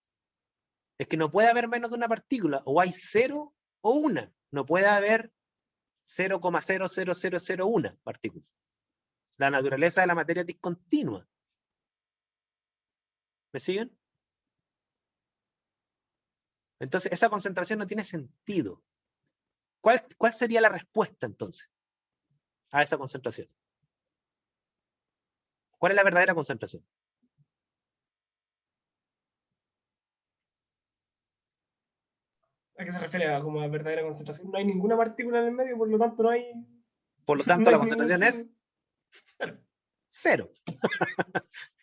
Speaker 1: Es que no puede haber menos de una partícula. O hay 0 o 1. No puede haber 0,00001 partículas. La naturaleza de la materia es discontinua. ¿Me siguen? Entonces, esa concentración no tiene sentido. ¿Cuál sería la respuesta entonces a esa concentración? ¿Cuál es la verdadera concentración?
Speaker 2: ¿A qué se refiere como a verdadera concentración? No hay ninguna partícula en el medio, por lo tanto no hay,
Speaker 1: Por lo tanto,
Speaker 2: no
Speaker 1: la
Speaker 2: hay ningún
Speaker 1: concentración es
Speaker 2: cero.
Speaker 1: 0.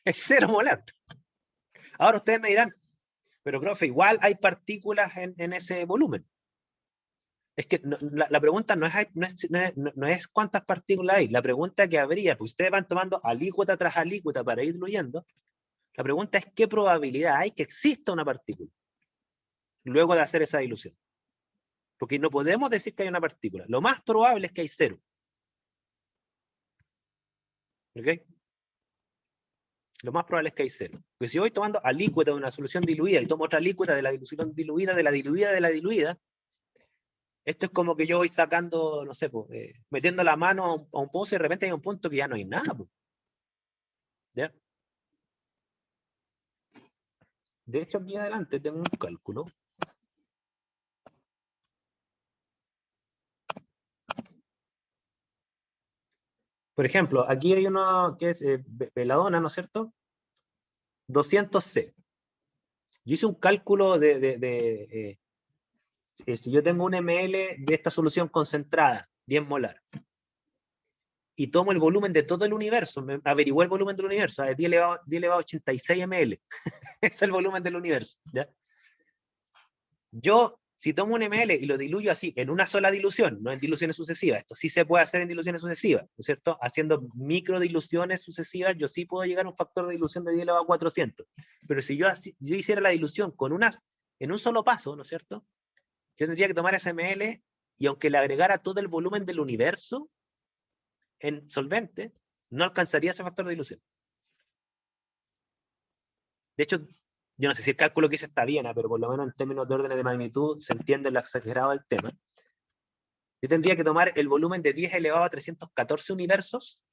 Speaker 1: Es 0 molar. Ahora ustedes me dirán, pero profe, igual hay partículas en ese volumen. Es que la pregunta no es cuántas partículas hay. La pregunta que habría, pues ustedes van tomando alícuota tras alícuota para ir diluyendo. La pregunta es qué probabilidad hay que exista una partícula luego de hacer esa dilución. Porque no podemos decir que hay una partícula. Lo más probable es que hay 0. ¿Ok? Lo más probable es que hay 0. Porque si voy tomando alícuota de una solución diluida y tomo otra alícuota de la dilución diluida, de la diluida, de la diluida, esto es como que yo voy sacando, no sé, metiendo la mano a un pozo y de repente hay un punto que ya no hay nada. ¿Ya? De hecho, aquí adelante tengo un cálculo. Por ejemplo, aquí hay uno que es veladona, ¿no es cierto? 200C. Yo hice un cálculo si yo tengo un ml de esta solución concentrada, 10 molar, y tomo el volumen de todo el universo, me averigué el volumen del universo, es 10 elevado a 86 ml. Es el volumen del universo, ¿ya? Yo, si tomo un ml y lo diluyo así, en una sola dilución, no en diluciones sucesivas, esto sí se puede hacer en diluciones sucesivas, ¿no es cierto? Haciendo microdiluciones sucesivas, yo sí puedo llegar a un factor de dilución de 10 elevado a 400. Pero si yo hiciera la dilución en un solo paso, ¿no es cierto? Yo tendría que tomar ese ml y aunque le agregara todo el volumen del universo en solvente, no alcanzaría ese factor de dilución. De hecho, yo no sé si el cálculo que hice está bien, pero por lo menos en términos de órdenes de magnitud se entiende lo exagerado del tema. Yo tendría que tomar el volumen de 10 elevado a 314 universos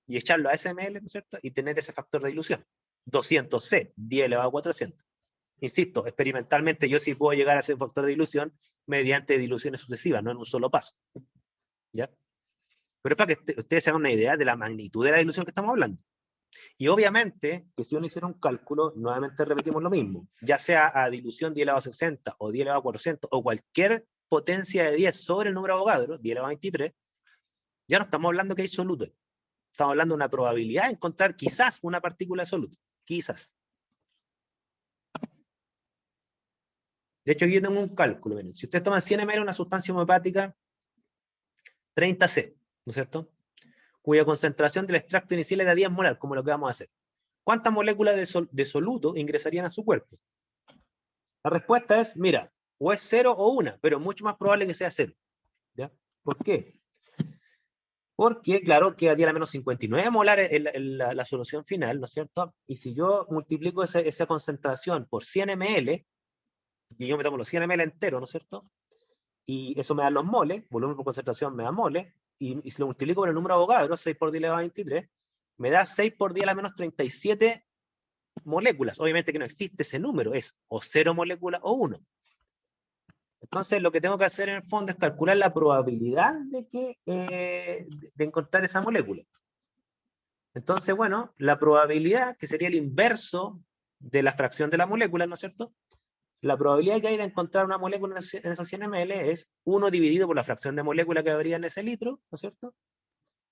Speaker 1: y echarlo a SML, ¿no es cierto? Y tener ese factor de dilución. 200C, 10 elevado a 400. Insisto, experimentalmente yo sí puedo llegar a ese factor de dilución mediante diluciones sucesivas, no en un solo paso. ¿Ya? Pero es para que ustedes se hagan una idea de la magnitud de la dilución que estamos hablando. Y obviamente, que si uno hiciera un cálculo, nuevamente repetimos lo mismo, ya sea a dilución 10 elevado a 60 o 10 elevado a 400 o cualquier potencia de 10 sobre el número de Avogadro, 10 elevado a 23, ya no estamos hablando que hay soluto. Estamos hablando de una probabilidad de encontrar quizás una partícula de soluto. Quizás. De hecho, yo tengo un cálculo. Miren, si ustedes toman 100 ml una sustancia homeopática 30C, ¿no es cierto? Cuya concentración del extracto inicial era 10 molar, como lo que vamos a hacer. ¿Cuántas moléculas de soluto ingresarían a su cuerpo? La respuesta es, mira, o es 0 o 1, pero es mucho más probable que sea 0. ¿Ya? ¿Por qué? Porque, claro, quedaría a menos 59 molar en la solución final, ¿no es cierto? Y si yo multiplico esa concentración por 100 ml, y yo me tomo los 100 ml enteros, ¿no es cierto? Y eso me da los moles, volumen por concentración me da moles, y si lo multiplico por el número de Avogadro, 6 por 10 elevado a 23, me da 6 por 10 a la menos 37 moléculas. Obviamente que no existe ese número, es o 0 moléculas o 1. Entonces lo que tengo que hacer en el fondo es calcular la probabilidad de encontrar esa molécula. Entonces, bueno, la probabilidad, que sería el inverso de la fracción de la molécula, ¿no es cierto? La probabilidad que hay de encontrar una molécula en esos 100 ml es 1 dividido por la fracción de molécula que habría en ese litro, ¿no es cierto?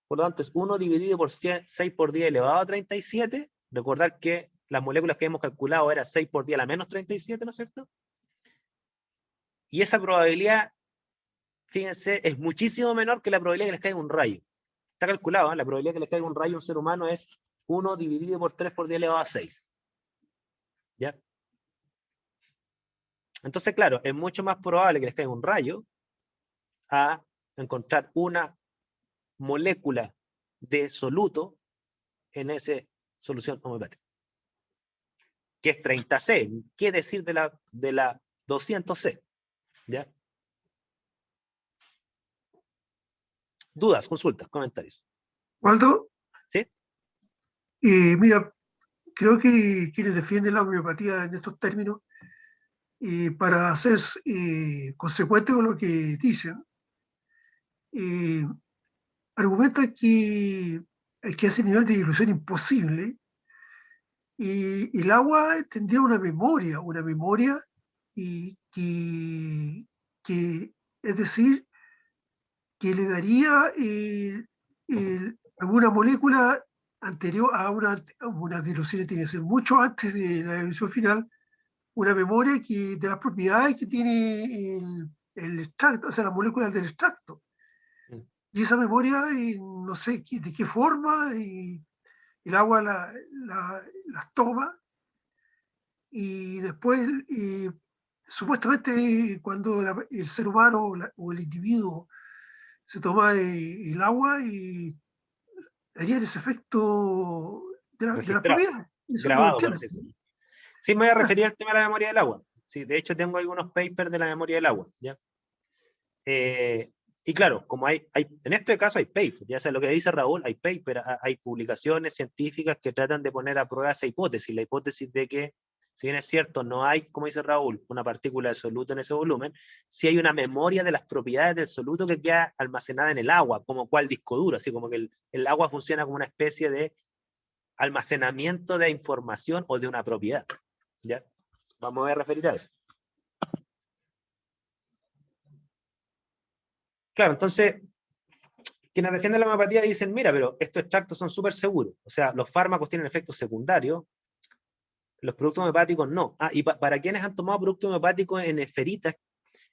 Speaker 1: Por lo tanto, es 1 dividido por 6 por 10 elevado a 37. Recordar que las moléculas que hemos calculado era 6 por 10 a la menos 37, ¿no es cierto? Y esa probabilidad, fíjense, es muchísimo menor que la probabilidad que les caiga un rayo. Está calculado, ¿eh? La probabilidad que les caiga un rayo a un ser humano es 1 dividido por 3 por 10 elevado a 6. ¿Ya? Entonces, claro, es mucho más probable que les caiga un rayo a encontrar una molécula de soluto en esa solución homeopática, que es 30C. ¿Qué decir de la 200C? ¿Ya? ¿Dudas, consultas, comentarios?
Speaker 3: Waldo,
Speaker 1: ¿Sí?
Speaker 3: mira, creo que quienes defienden la homeopatía en estos términos, para ser consecuentes con lo que dicen, argumentan que ese nivel de dilución imposible y el agua tendría una memoria y es decir, que le daría alguna molécula anterior a una dilución, tiene que ser mucho antes de la dilución final, una memoria de las propiedades que tiene el extracto, o sea, las moléculas del extracto.
Speaker 1: Mm.
Speaker 3: Y esa memoria, no sé de qué forma, el agua las toma y después, supuestamente, cuando el ser humano o el individuo se toma el agua y haría ese efecto de la
Speaker 1: Registrado,
Speaker 3: propiedad. Eso no lo
Speaker 1: grabado, por
Speaker 3: entiendo.
Speaker 1: así decirlo. Sí, me voy a referir al tema de la memoria del agua. Sí, de hecho tengo algunos papers de la memoria del agua. ¿Ya? Y claro, como en este caso hay papers, ya sea lo que dice Raúl, hay papers, hay publicaciones científicas que tratan de poner a prueba esa hipótesis, la hipótesis de que, si bien es cierto, no hay, como dice Raúl, una partícula de soluto en ese volumen, sí hay una memoria de las propiedades del soluto que queda almacenada en el agua, como cual disco duro, así como que el agua funciona como una especie de almacenamiento de información o de una propiedad. ¿Ya? Vamos a referir a eso. Claro, entonces, quienes defienden la homeopatía dicen, mira, pero estos extractos son súper seguros. O sea, los fármacos tienen efectos secundarios, los productos homeopáticos no. Ah, y para quienes han tomado productos homeopáticos en esferitas,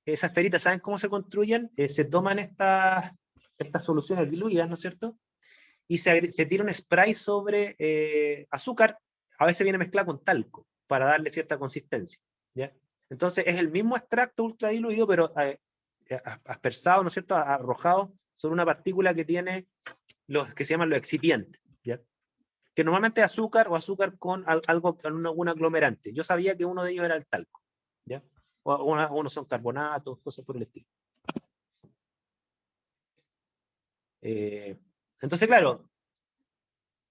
Speaker 1: esas esferitas, ¿saben cómo se construyen? Se toman estas soluciones diluidas, ¿no es cierto? Y se tira un spray sobre azúcar, a veces viene mezclado con talco, para darle cierta consistencia, ¿ya? Entonces es el mismo extracto ultra diluido, pero aspersado, ¿no es cierto?, arrojado sobre una partícula que tiene los que se llaman los excipientes, ¿ya? Que normalmente es azúcar o azúcar con algo, con algún aglomerante. Yo sabía que uno de ellos era el talco, ¿ya? O unos son carbonatos, cosas por el estilo. Entonces, claro,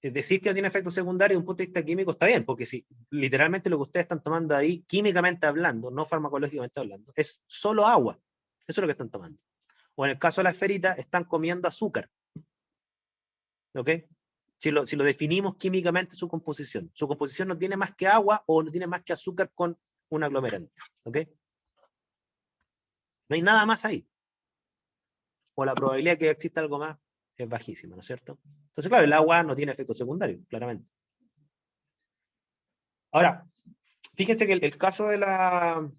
Speaker 1: decir que tiene efectos secundarios desde un punto de vista químico está bien, porque si literalmente lo que ustedes están tomando ahí, químicamente hablando, no farmacológicamente hablando, es solo agua. Eso es lo que están tomando. O en el caso de la esferita, están comiendo azúcar. ¿Ok? Si lo definimos químicamente su composición no tiene más que agua o no tiene más que azúcar con un aglomerante. ¿Ok? No hay nada más ahí. O la probabilidad de que exista algo más es bajísima, ¿no es cierto? Entonces, claro, el agua no tiene efectos secundarios, claramente. Ahora, fíjense que el caso de la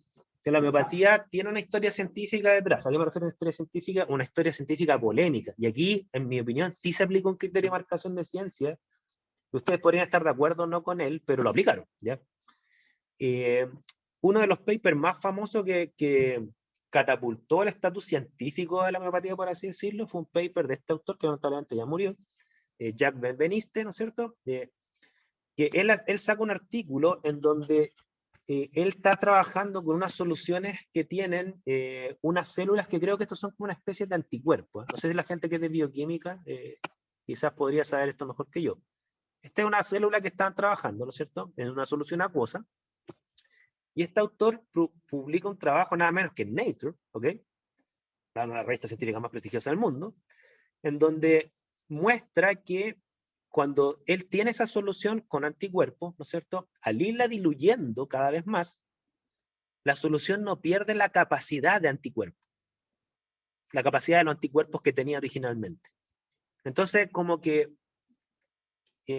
Speaker 1: homeopatía tiene una historia científica detrás. ¿A qué me refiero a una historia científica? Una historia científica polémica. Y aquí, en mi opinión, sí se aplica un criterio de marcación de ciencia. Ustedes podrían estar de acuerdo o no con él, pero lo aplicaron, ¿ya? Uno de los papers más famosos que catapultó el estatus científico de la homeopatía, por así decirlo, fue un paper de este autor, que lamentablemente ya murió, Jacques Benveniste, ¿no es cierto? Que él saca un artículo en donde él está trabajando con unas soluciones que tienen unas células que creo que estos son como una especie de anticuerpos. No sé si la gente que es de bioquímica quizás podría saber esto mejor que yo. Esta es una célula que están trabajando, ¿no es cierto?, en una solución acuosa. Y este autor publica un trabajo nada menos que en Nature, ¿ok? La revista científica más prestigiosa del mundo, en donde muestra que cuando él tiene esa solución con anticuerpos, ¿no es cierto?, al irla diluyendo cada vez más, la solución no pierde la capacidad de anticuerpos, la capacidad de los anticuerpos que tenía originalmente. Entonces, como que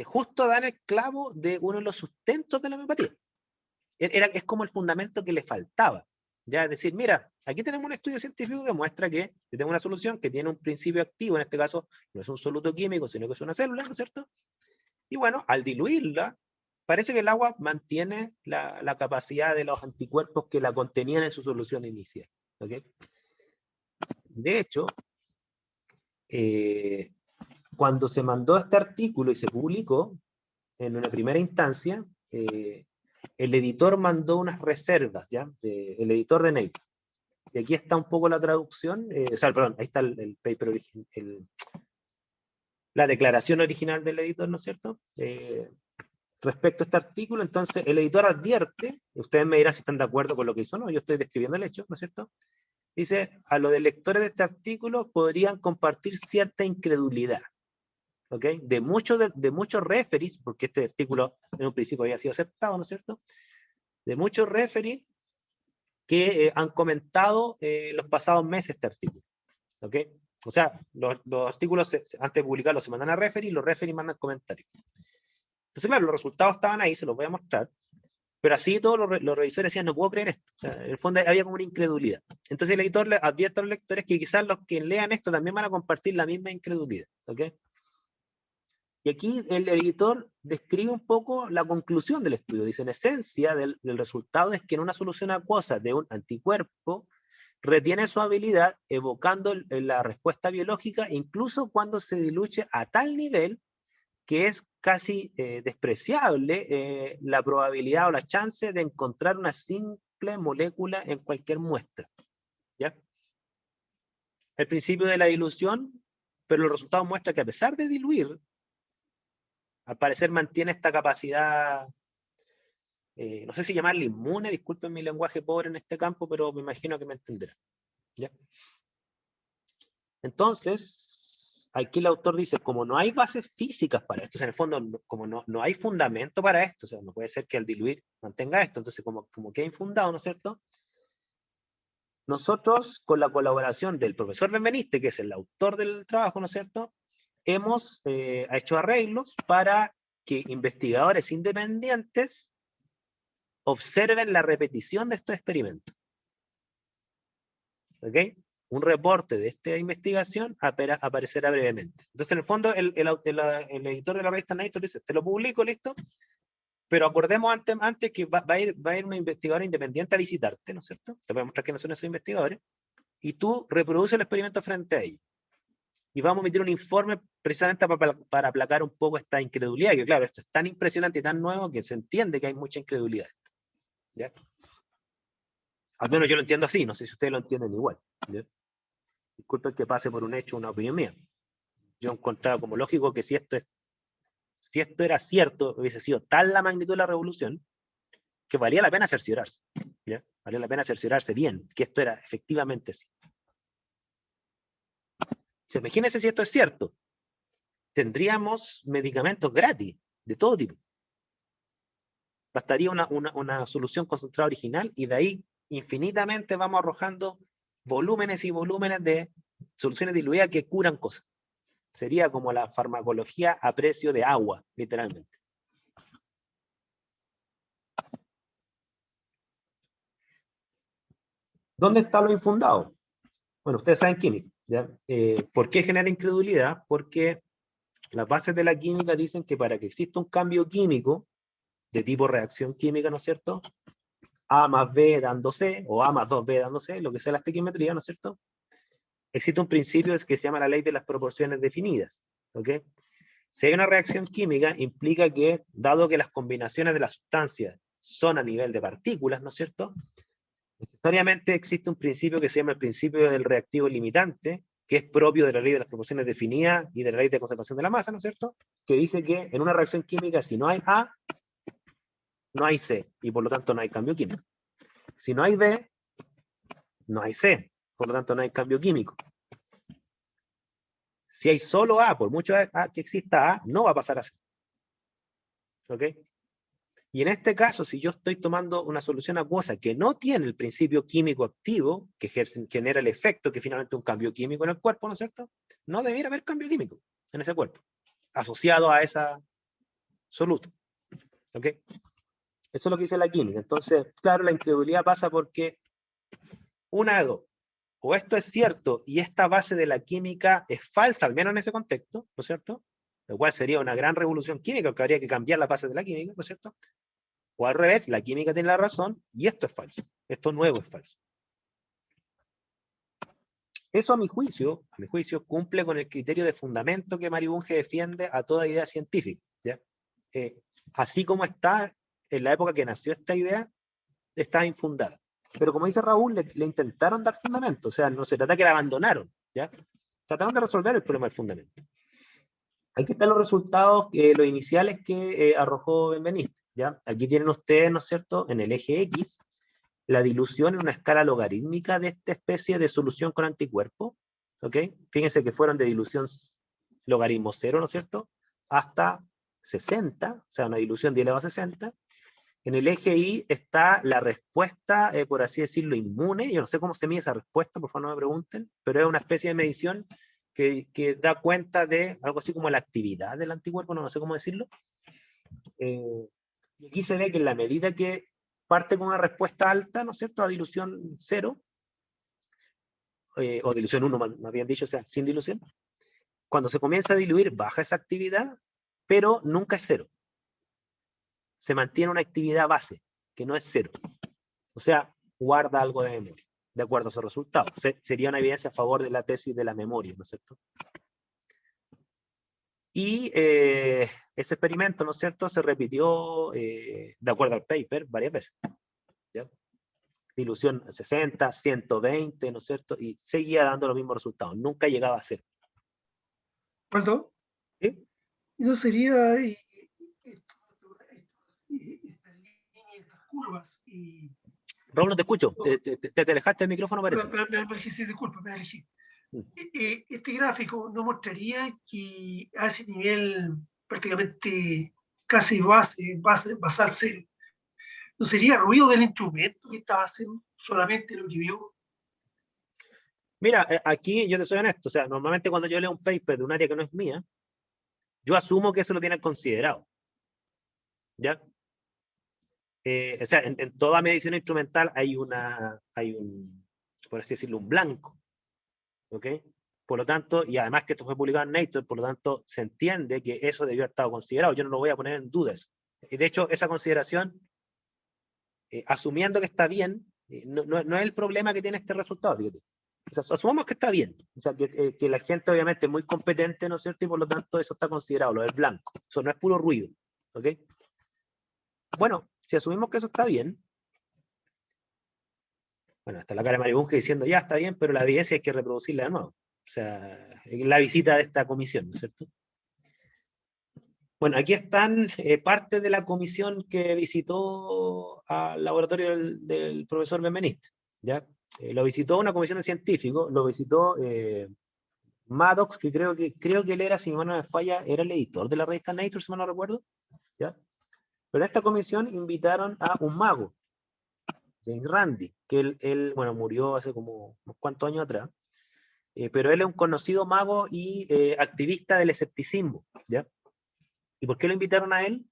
Speaker 1: justo dan el clavo de uno de los sustentos de la homeopatía. Es como el fundamento que le faltaba. Ya, es decir, mira, aquí tenemos un estudio científico que muestra que yo tengo una solución que tiene un principio activo, en este caso no es un soluto químico, sino que es una célula, ¿no es cierto? Y bueno, al diluirla, parece que el agua mantiene la capacidad de los anticuerpos que la contenían en su solución inicial. ¿Okay? De hecho, cuando se mandó este artículo y se publicó, en una primera instancia, el editor mandó unas reservas, ¿ya? El editor de Nature. Y aquí está un poco la traducción, o sea, perdón, ahí está el paper original, la declaración original del editor, ¿no es cierto? Respecto a este artículo, entonces el editor advierte, ustedes me dirán si están de acuerdo con lo que hizo o no, yo estoy describiendo el hecho, ¿no es cierto? Dice, a los lectores de este artículo podrían compartir cierta incredulidad, ¿ok? De muchos referees, porque este artículo en un principio había sido aceptado, ¿no es cierto? De muchos referees que han comentado los pasados meses este artículo, ¿ok? O sea, los artículos antes de publicarlos se mandan a referees y los referees mandan comentarios. Entonces, claro, los resultados estaban ahí, se los voy a mostrar, pero así todos los revisores decían, no puedo creer esto. O sea, en el fondo había como una incredulidad. Entonces el editor le advierte a los lectores que quizás los que lean esto también van a compartir la misma incredulidad, ¿ok? Y aquí el editor describe un poco la conclusión del estudio. Dice, en esencia del resultado es que en una solución acuosa de un anticuerpo retiene su habilidad evocando la respuesta biológica incluso cuando se diluye a tal nivel que es casi despreciable la probabilidad o la chance de encontrar una simple molécula en cualquier muestra. ¿Ya? El principio de la dilución, pero los resultados muestran que a pesar de diluir, al parecer mantiene esta capacidad, no sé si llamarla inmune, disculpen mi lenguaje pobre en este campo, pero me imagino que me entenderán. ¿Ya? Entonces, aquí el autor dice, como no hay bases físicas para esto, o sea, en el fondo, como no hay fundamento para esto, o sea, no puede ser que al diluir mantenga esto, entonces como que infundado, ¿no es cierto? nosotros, con la colaboración del profesor Benveniste, que es el autor del trabajo, ¿no es cierto?, hemos hecho arreglos para que investigadores independientes observen la repetición de estos experimentos. ¿Ok? Un reporte de esta investigación aparecerá brevemente. Entonces, en el fondo, el editor de la revista Nature dice, te lo publico, listo, pero acordemos antes que va a ir un investigador independiente a visitarte, ¿no es cierto? Te voy a mostrar quiénes son esos investigadores, y tú reproduces el experimento frente a ellos. Y vamos a emitir un informe precisamente para aplacar un poco esta incredulidad, que claro, esto es tan impresionante y tan nuevo que se entiende que hay mucha incredulidad. ¿Ya? Al menos yo lo entiendo así, no sé si ustedes lo entienden igual. ¿Ya? Disculpen que pase por un hecho, una opinión mía. Yo encontraba como lógico que si esto era cierto, hubiese sido tal la magnitud de la revolución, que valía la pena cerciorarse. ¿Ya? Valía la pena cerciorarse bien, que esto era efectivamente así. Imagínense si esto es cierto. Tendríamos medicamentos gratis, de todo tipo. Bastaría una solución concentrada original y de ahí infinitamente vamos arrojando volúmenes y volúmenes de soluciones diluidas que curan cosas. Sería como la farmacología a precio de agua, literalmente. ¿Dónde está lo infundado? Bueno, ustedes saben química, ¿ya? ¿Por qué genera incredulidad? Porque las bases de la química dicen que para que exista un cambio químico de tipo reacción química, ¿no es cierto?, A más B dando C, o A más 2B dando C, lo que sea la estequiometría, ¿no es cierto?, existe un principio que se llama la ley de las proporciones definidas. ¿Ok? Si hay una reacción química, implica que, dado que las combinaciones de las sustancias son a nivel de partículas, ¿no es cierto?, necesariamente existe un principio que se llama el principio del reactivo limitante, que es propio de la ley de las proporciones definidas y de la ley de conservación de la masa, ¿no es cierto?, que dice que en una reacción química, si no hay A, no hay C, y por lo tanto no hay cambio químico. Si no hay B, no hay C, por lo tanto no hay cambio químico. Si hay solo A, por mucho que exista A, no va a pasar a C. ¿Ok? Y en este caso, si yo estoy tomando una solución acuosa que no tiene el principio químico activo, que genera el efecto que finalmente es un cambio químico en el cuerpo, ¿no es cierto?, no debiera haber cambio químico en ese cuerpo, asociado a esa soluto. ¿Ok? Eso es lo que dice la química. Entonces, claro, la incredulidad pasa porque una de dos. O esto es cierto y esta base de la química es falsa, al menos en ese contexto, ¿no es cierto?, lo cual sería una gran revolución química, porque habría que cambiar la base de la química, ¿no es cierto? O al revés, la química tiene la razón y esto es falso, esto nuevo es falso. Eso a mi juicio, cumple con el criterio de fundamento que Mario Bunge defiende a toda idea científica. ¿Ya? Así como está en la época que nació esta idea, está infundada. Pero como dice Raúl, le intentaron dar fundamento, o sea, no se trata que la abandonaron, ¿ya? Trataron de resolver el problema del fundamento. Aquí están los resultados, los iniciales que arrojó Benveniste, ¿ya? Aquí tienen ustedes, ¿no es cierto?, en el eje X, la dilución en una escala logarítmica de esta especie de solución con anticuerpos, ¿ok? Fíjense que fueron de dilución logaritmo 0, ¿no es cierto?, hasta 60, o sea, una dilución 10 elevado a 60. En el eje Y está la respuesta, por así decirlo, inmune. Yo no sé cómo se mide esa respuesta, por favor no me pregunten, pero es una especie de medición que da cuenta de algo así como la actividad del anticuerpo, no sé cómo decirlo. Y aquí se ve que en la medida que parte con una respuesta alta, ¿no es cierto?, a dilución 0, o dilución 1, más bien dicho, o sea, sin dilución, cuando se comienza a diluir, baja esa actividad, pero nunca es 0. Se mantiene una actividad base, que no es 0. O sea, guarda algo de memoria, de acuerdo a su resultado. Sería una evidencia a favor de la tesis de la memoria, ¿no es cierto? Y ese experimento, ¿no es cierto?, se repitió, de acuerdo al paper, varias veces. ¿Ya? Dilución 60, 120, ¿no es cierto? Y seguía dando los mismos resultados. Nunca llegaba a 0.
Speaker 3: ¿Perdón?
Speaker 1: ¿Sí?
Speaker 3: ¿Y no sería estas líneas, estas curvas?
Speaker 1: Raúl, no te escucho. Te alejaste del micrófono, parece.
Speaker 3: Me alejé, sí, disculpa, me alejé. Este gráfico no mostraría que a ese nivel prácticamente casi basal cero, ¿no sería ruido del instrumento que estaba haciendo solamente lo que vio?
Speaker 1: Mira, aquí yo te soy honesto, o sea, normalmente cuando yo leo un paper de un área que no es mía, yo asumo que eso lo tienen considerado, ¿ya? O sea, en toda medición instrumental hay un, por así decirlo, un blanco, ¿ok? Por lo tanto, y además que esto fue publicado en Nature, por lo tanto, se entiende que eso debió haber estado considerado. Yo no lo voy a poner en duda eso. Y de hecho, esa consideración, asumiendo que está bien, no es el problema que tiene este resultado, fíjate. O sea, asumamos que está bien. O sea, que la gente obviamente es muy competente, ¿no es cierto? Y por lo tanto, eso está considerado, lo del blanco. Eso no es puro ruido, ¿ok? Bueno, si asumimos que eso está bien, bueno, está la cara de Maribunge diciendo, ya está bien, pero la evidencia hay que reproducirla de nuevo. O sea, la visita de esta comisión, ¿no es cierto? Bueno, aquí están parte de la comisión que visitó al laboratorio del profesor Benveniste, ¿ya? Lo visitó una comisión de científicos, lo visitó Maddox, que creo que él era, si mi mano no me falla, era el editor de la revista Nature, si mal no recuerdo, ¿ya? Pero en esta comisión invitaron a un mago, James Randi, que él bueno, murió hace como unos cuantos años atrás, pero él es un conocido mago y activista del escepticismo, ¿ya? ¿Y por qué lo invitaron a él?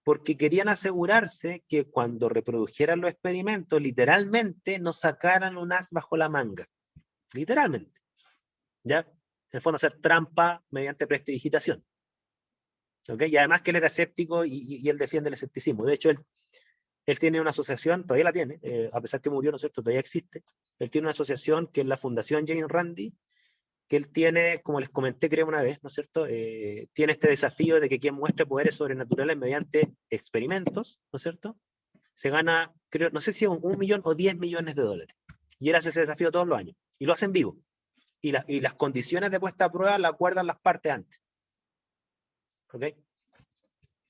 Speaker 1: Porque querían asegurarse que cuando reprodujeran los experimentos, literalmente no sacaran un as bajo la manga. Literalmente. ¿Ya? En el fondo hacer trampa mediante prestidigitación. ¿Ok? Y además que él era escéptico y él defiende el escepticismo. De hecho, él tiene una asociación, todavía la tiene, a pesar que murió, ¿no es cierto? Todavía existe. Él tiene una asociación que es la Fundación James Randi, que él tiene, como les comenté creo una vez, ¿no es cierto? Tiene este desafío de que quien muestre poderes sobrenaturales mediante experimentos, ¿no es cierto? Se gana, creo, no sé si 1 millón o 10 millones de dólares. Y él hace ese desafío todos los años. Y lo hace en vivo. Y las condiciones de puesta a prueba las acuerdan las partes antes. ¿Ok?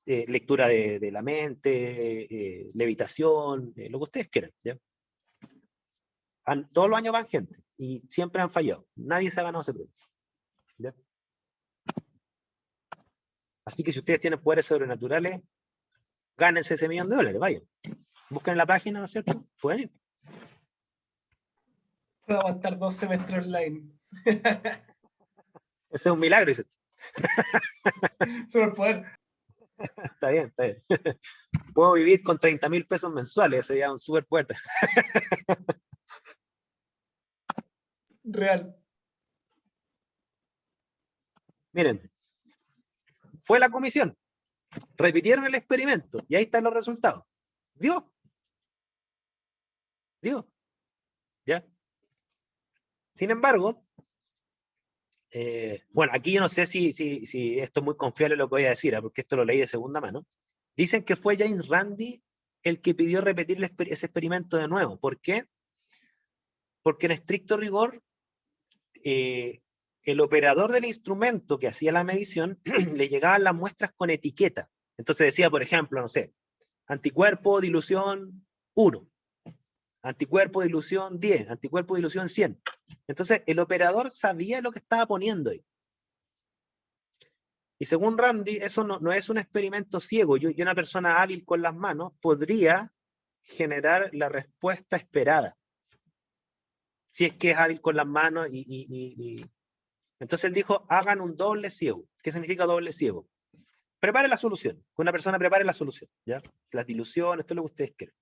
Speaker 1: Lectura de la mente, levitación, lo que ustedes quieran. ¿Ya? Todos los años van gente. Y siempre han fallado. Nadie se ha ganado ese premio. ¿Ya? Así que si ustedes tienen poderes sobrenaturales, gánense ese $1 millón, vayan. Busquen en la página, ¿no es cierto? Pueden ir.
Speaker 2: Puedo aguantar 2 semestres online.
Speaker 1: Ese es un milagro, dice.
Speaker 2: Superpoder.
Speaker 1: Está bien, está bien. Puedo vivir con 30.000 pesos mensuales, ese sería un superpoder.
Speaker 2: Real.
Speaker 1: Miren, fue la comisión, repitieron el experimento y ahí están los resultados. Dio. ¿Ya? Sin embargo, bueno, aquí yo no sé si esto es muy confiable lo que voy a decir, porque esto lo leí de segunda mano. Dicen que fue James Randi el que pidió repetir ese experimento de nuevo. ¿Por qué? Porque en estricto rigor, el operador del instrumento que hacía la medición le llegaban las muestras con etiqueta. Entonces decía, por ejemplo, no sé, anticuerpo, dilución 1, anticuerpo, dilución 10, anticuerpo, dilución 100. Entonces, el operador sabía lo que estaba poniendo ahí. Y según Randi, eso no es un experimento ciego. Y una persona hábil con las manos podría generar la respuesta esperada. Si es que es hábil con las manos Entonces él dijo, hagan un doble ciego. ¿Qué significa doble ciego? Prepare la solución. Que una persona prepare la solución. ¿Ya? Las diluciones, todo lo que ustedes quieran.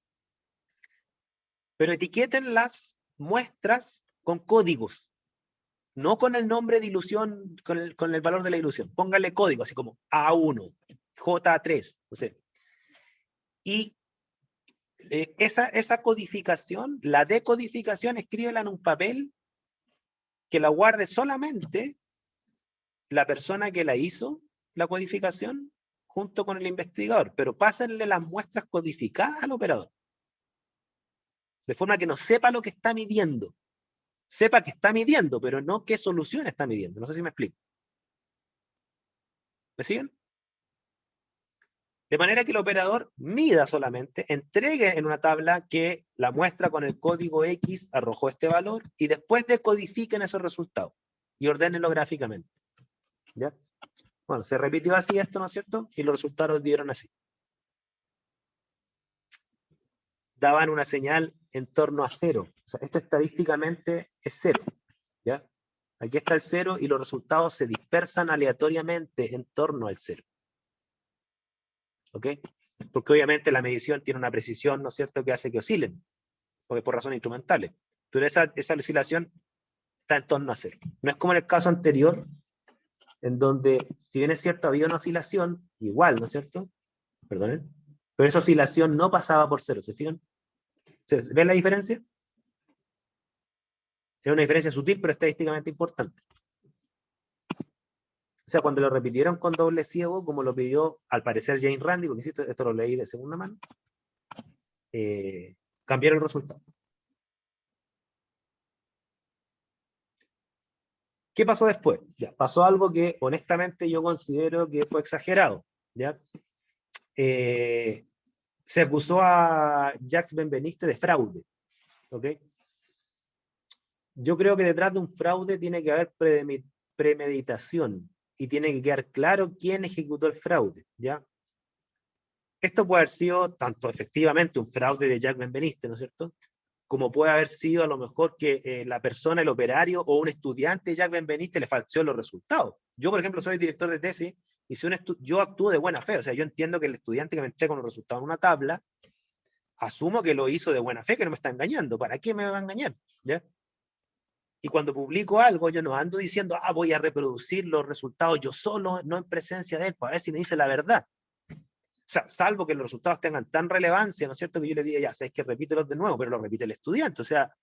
Speaker 1: Pero etiqueten las muestras con códigos. No con el nombre de dilución, con el valor de la dilución. Póngale código, así como A1, J3, no sé. Y esa codificación, la decodificación, escríbela en un papel que la guarde solamente la persona que la hizo, la codificación, junto con el investigador, pero pásenle las muestras codificadas al operador. De forma que no sepa lo que está midiendo. Sepa que está midiendo, pero no qué solución está midiendo. No sé si me explico. ¿Me siguen? De manera que el operador mida solamente, entregue en una tabla que la muestra con el código X arrojó este valor y después decodifiquen esos resultados y ordénenlo gráficamente. ¿Ya? Bueno, se repitió así esto, ¿no es cierto? Y los resultados dieron así. Daban una señal en torno a 0. O sea, esto estadísticamente es 0. ¿ya? Aquí está el 0 y los resultados se dispersan aleatoriamente en torno al 0. ¿Ok? Porque obviamente la medición tiene una precisión, ¿no es cierto?, que hace que oscilen, porque por razones instrumentales. Pero esa oscilación está en torno a 0. No es como en el caso anterior, en donde, si bien es cierto, había una oscilación, igual, ¿no es cierto? Perdonen. Pero esa oscilación no pasaba por 0, ¿se fijan? ¿Ven la diferencia? Es una diferencia sutil, pero estadísticamente importante. O sea, cuando lo repitieron con doble ciego, como lo pidió al parecer Jane Randi, porque insisto, esto lo leí de segunda mano, cambiaron el resultado. ¿Qué pasó después? Ya, pasó algo que honestamente yo considero que fue exagerado. ¿Ya? Se acusó a Jacques Benveniste de fraude. ¿Ok? Yo creo que detrás de un fraude tiene que haber premeditación y tiene que quedar claro quién ejecutó el fraude. ¿Ya? Esto puede haber sido tanto efectivamente un fraude de Jacques Benveniste, ¿no es cierto?, como puede haber sido a lo mejor que la persona, el operario o un estudiante de Jacques Benveniste le falseó los resultados. Yo, por ejemplo, soy director de tesis y yo actúo de buena fe, o sea, yo entiendo que el estudiante que me entrega los resultados en una tabla, asumo que lo hizo de buena fe, que no me está engañando. ¿Para qué me va a engañar? ¿Ya? Y cuando publico algo, yo no ando diciendo, voy a reproducir los resultados yo solo, no en presencia de él, para ver si me dice la verdad. O sea, salvo que los resultados tengan tan relevancia, ¿no es cierto?, que yo le diga, ya, sabes que repítelos de nuevo, pero lo repite el estudiante. O sea,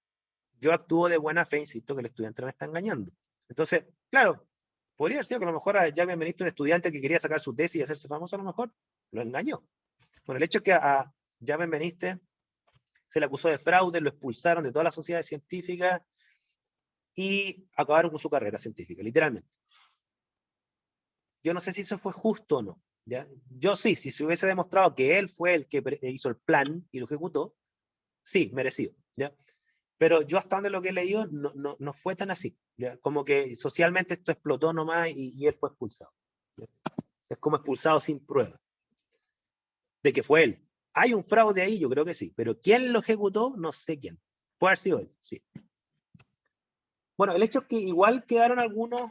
Speaker 1: yo actúo de buena fe, insisto, que el estudiante me está engañando. Entonces, claro, podría haber sido que a lo mejor a Jacques Benveniste, un estudiante que quería sacar su tesis y hacerse famoso, a lo mejor lo engañó. Bueno, el hecho es que a Jacques Benveniste se le acusó de fraude, lo expulsaron de todas las sociedades científicas y acabaron con su carrera científica, literalmente. Yo no sé si eso fue justo o no. ¿Ya? Yo sí, si se hubiese demostrado que él fue el que hizo el plan y lo ejecutó, sí, merecido. ¿Ya? Pero yo hasta donde lo que he leído no fue tan así. ¿Ya? Como que socialmente esto explotó nomás y él fue expulsado. ¿Ya? Es como expulsado sin prueba de que fue él. ¿Hay un fraude ahí? Yo creo que sí. Pero ¿quién lo ejecutó? No sé quién. Puede haber sido él, sí. Bueno, el hecho es que igual quedaron algunos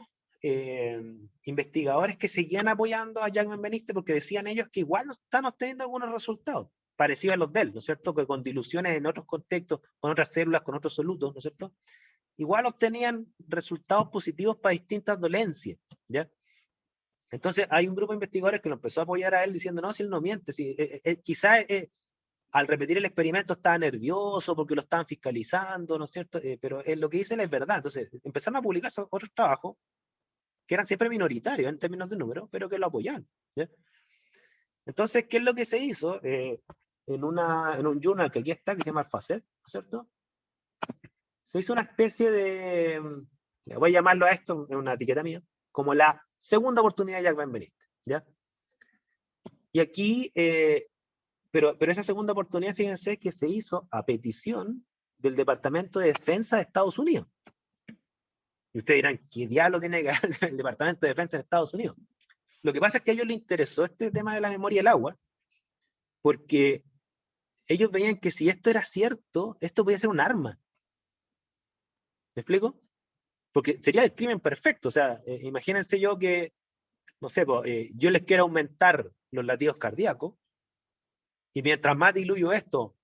Speaker 1: investigadores que seguían apoyando a Jacques Benveniste porque decían ellos que igual no están obteniendo algunos resultados parecidos a los de él, ¿no es cierto?, que con diluciones en otros contextos, con otras células, con otros solutos, ¿no es cierto?, igual obtenían resultados positivos para distintas dolencias, ¿ya? Entonces hay un grupo de investigadores que lo empezó a apoyar a él diciendo, no, si él no miente, si, quizás al repetir el experimento estaba nervioso porque lo estaban fiscalizando, ¿no es cierto?, pero lo que dice él es verdad. Entonces empezaron a publicarse otros trabajos que eran siempre minoritarios en términos de número, pero que lo apoyaban. ¿Ya? Entonces, ¿qué es lo que se hizo? En un journal que aquí está, que se llama AlphaSet, ¿no es cierto?, se hizo una especie de, voy a llamarlo a esto, en una etiqueta mía, como la segunda oportunidad de Jacques Benveniste. ¿Ya? Y aquí, pero esa segunda oportunidad, fíjense que se hizo a petición del Departamento de Defensa de Estados Unidos. Y ustedes dirán, ¿qué diablo tiene que ver el Departamento de Defensa en Estados Unidos? Lo que pasa es que a ellos les interesó este tema de la memoria del agua, porque ellos veían que si esto era cierto, esto podía ser un arma. ¿Me explico? Porque sería el crimen perfecto. O sea, imagínense yo que, no sé, yo les quiero aumentar los latidos cardíacos, y mientras más diluyo esto,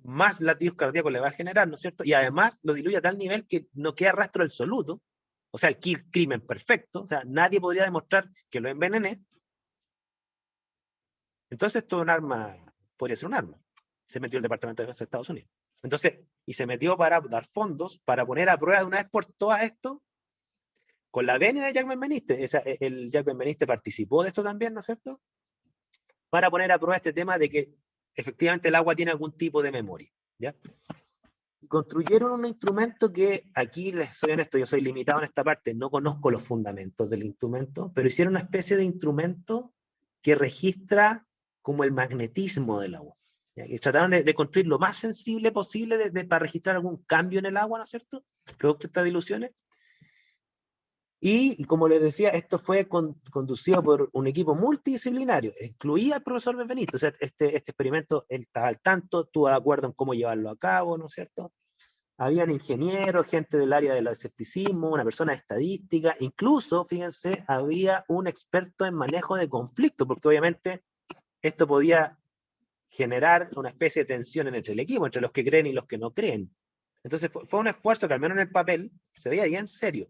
Speaker 1: más latidos cardíacos le va a generar, ¿no es cierto? Y además lo diluye a tal nivel que no queda rastro del soluto. O sea, el crimen perfecto. O sea, nadie podría demostrar que lo envenené. Entonces, esto es un arma, podría ser un arma. Se metió el Departamento de Defensa de Estados Unidos. Entonces, y se metió para dar fondos, para poner a prueba de una vez por todas esto, con la venia de Jacques Benveniste. El Jacques Benveniste participó de esto también, ¿no es cierto?, para poner a prueba este tema de que efectivamente el agua tiene algún tipo de memoria. ¿Ya? Construyeron un instrumento que, aquí les soy honesto, yo soy limitado en esta parte, no conozco los fundamentos del instrumento, pero hicieron una especie de instrumento que registra como el magnetismo del agua. ¿Ya? Y trataron de construir lo más sensible posible para registrar algún cambio en el agua, ¿no es cierto?, producto de estas diluciones. Y como les decía, esto fue conducido por un equipo multidisciplinario, incluía al profesor Benveniste. O sea, este experimento, él estaba al tanto, estuvo de acuerdo en cómo llevarlo a cabo, ¿no es cierto? habían ingenieros, gente del área del escepticismo, una persona de estadística, incluso, fíjense, había un experto en manejo de conflicto, porque obviamente esto podía generar una especie de tensión entre el equipo, entre los que creen y los que no creen. Entonces fue un esfuerzo que al menos en el papel se veía bien serio.